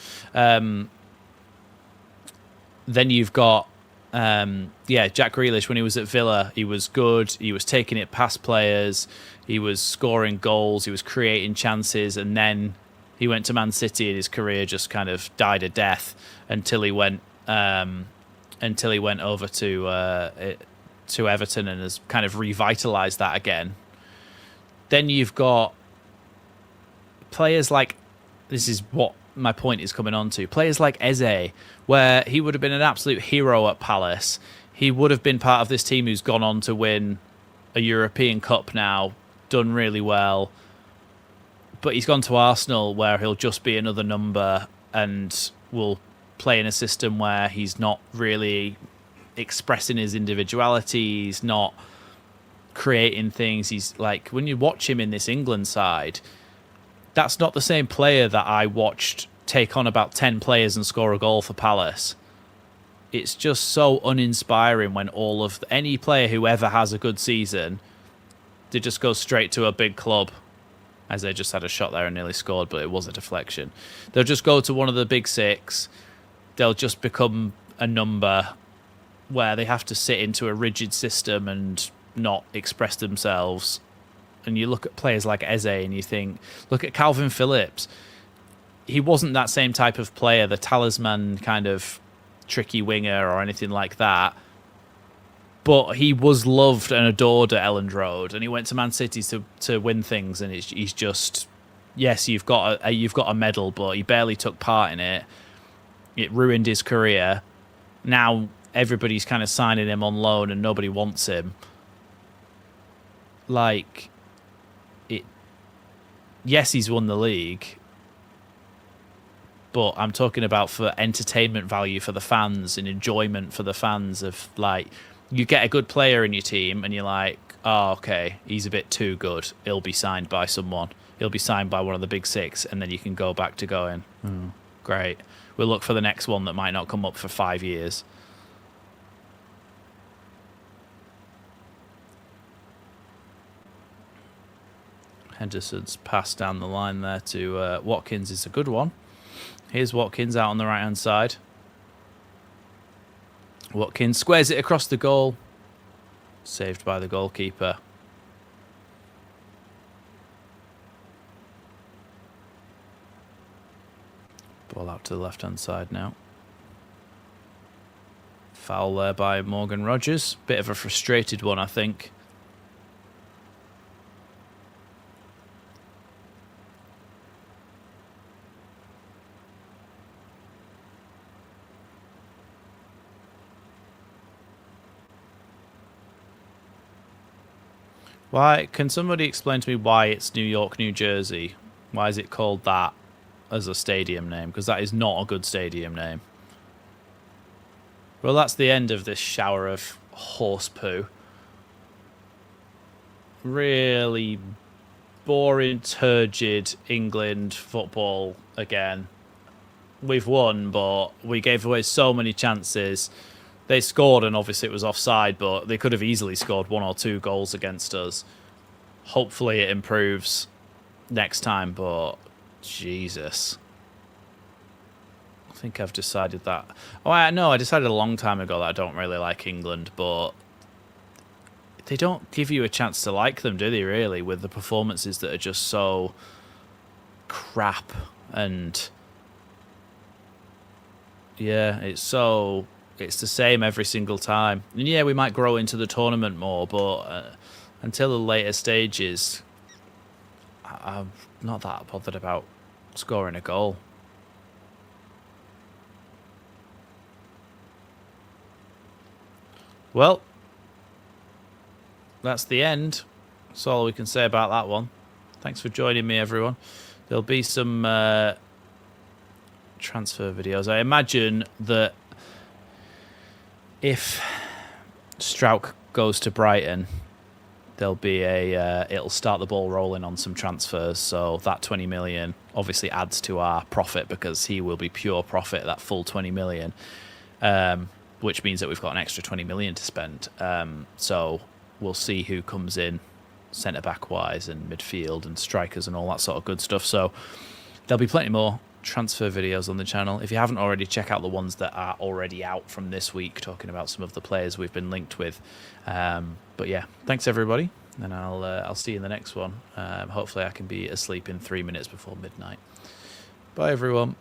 Then you've got... Jack Grealish, when he was at Villa, he was good. He was taking it past players. He was scoring goals. He was creating chances. And then he went to Man City and his career just kind of died a death until he went over to Everton and has kind of revitalised that again. Then you've got players like, this is what my point is coming on to. Players like Eze, where he would have been an absolute hero at Palace. He would have been part of this team who's gone on to win a European Cup now, done really well. But he's gone to Arsenal where he'll just be another number and will play in a system where he's not really expressing his individuality. He's not creating things. He's like, when you watch him in this England side, that's not the same player that I watched take on about 10 players and score a goal for Palace. It's just so uninspiring when any player who ever has a good season, they just go straight to a big club. As they just had a shot there and nearly scored, but it was a deflection. They'll just go to one of the big six. They'll just become a number where they have to sit into a rigid system and not express themselves. And you look at players like Eze and you think, look at Calvin Phillips. He wasn't that same type of player, the talisman kind of tricky winger or anything like that. But he was loved and adored at Elland Road, and he went to Man City to win things. And he's just, yes, you've got a medal, but he barely took part in it. It ruined his career. Now everybody's kind of signing him on loan, and nobody wants him. Like, yes, he's won the league, but I'm talking about for entertainment value for the fans and enjoyment for the fans of, like, you get a good player in your team and you're like, oh, okay, he's a bit too good. He'll be signed by someone. He'll be signed by one of the big six, and then you can go back to going, great. We'll look for the next one that might not come up for 5 years. Henderson's pass down the line there to Watkins is a good one. Here's Watkins out on the right-hand side. Watkins squares it across the goal. Saved by the goalkeeper. Ball out to the left-hand side now. Foul there by Morgan Rogers. Bit of a frustrated one, I think. Why can somebody explain to me why it's New York, New Jersey? Why is it called that as a stadium name? Because that is not a good stadium name. Well, that's the end of this shower of horse poo. Really boring, turgid England football again. We've won, but we gave away so many chances. They scored, and obviously it was offside, but they could have easily scored 1 or 2 goals against us. Hopefully it improves next time, but Jesus. I think I've decided that. Oh, I decided a long time ago that I don't really like England, but they don't give you a chance to like them, do they, really, with the performances that are just so crap. And yeah, it's the same every single time. And yeah, we might grow into the tournament more, but until the later stages, I'm not that bothered about scoring a goal. Well, that's the end. That's all we can say about that one. Thanks for joining me, everyone. There'll be some transfer videos. I imagine that if Strauch goes to Brighton, there'll be it'll start the ball rolling on some transfers. So that 20 million obviously adds to our profit, because he will be pure profit, that full 20 million, which means that we've got an extra 20 million to spend. So we'll see who comes in centre-back wise and midfield and strikers and all that sort of good stuff. So there'll be plenty more transfer videos on the channel. If you haven't already, check out the ones that are already out from this week, talking about some of the players we've been linked with. But yeah, thanks everybody, and I'll see you in the next one. Hopefully I can be asleep in 3 minutes before midnight. Bye everyone.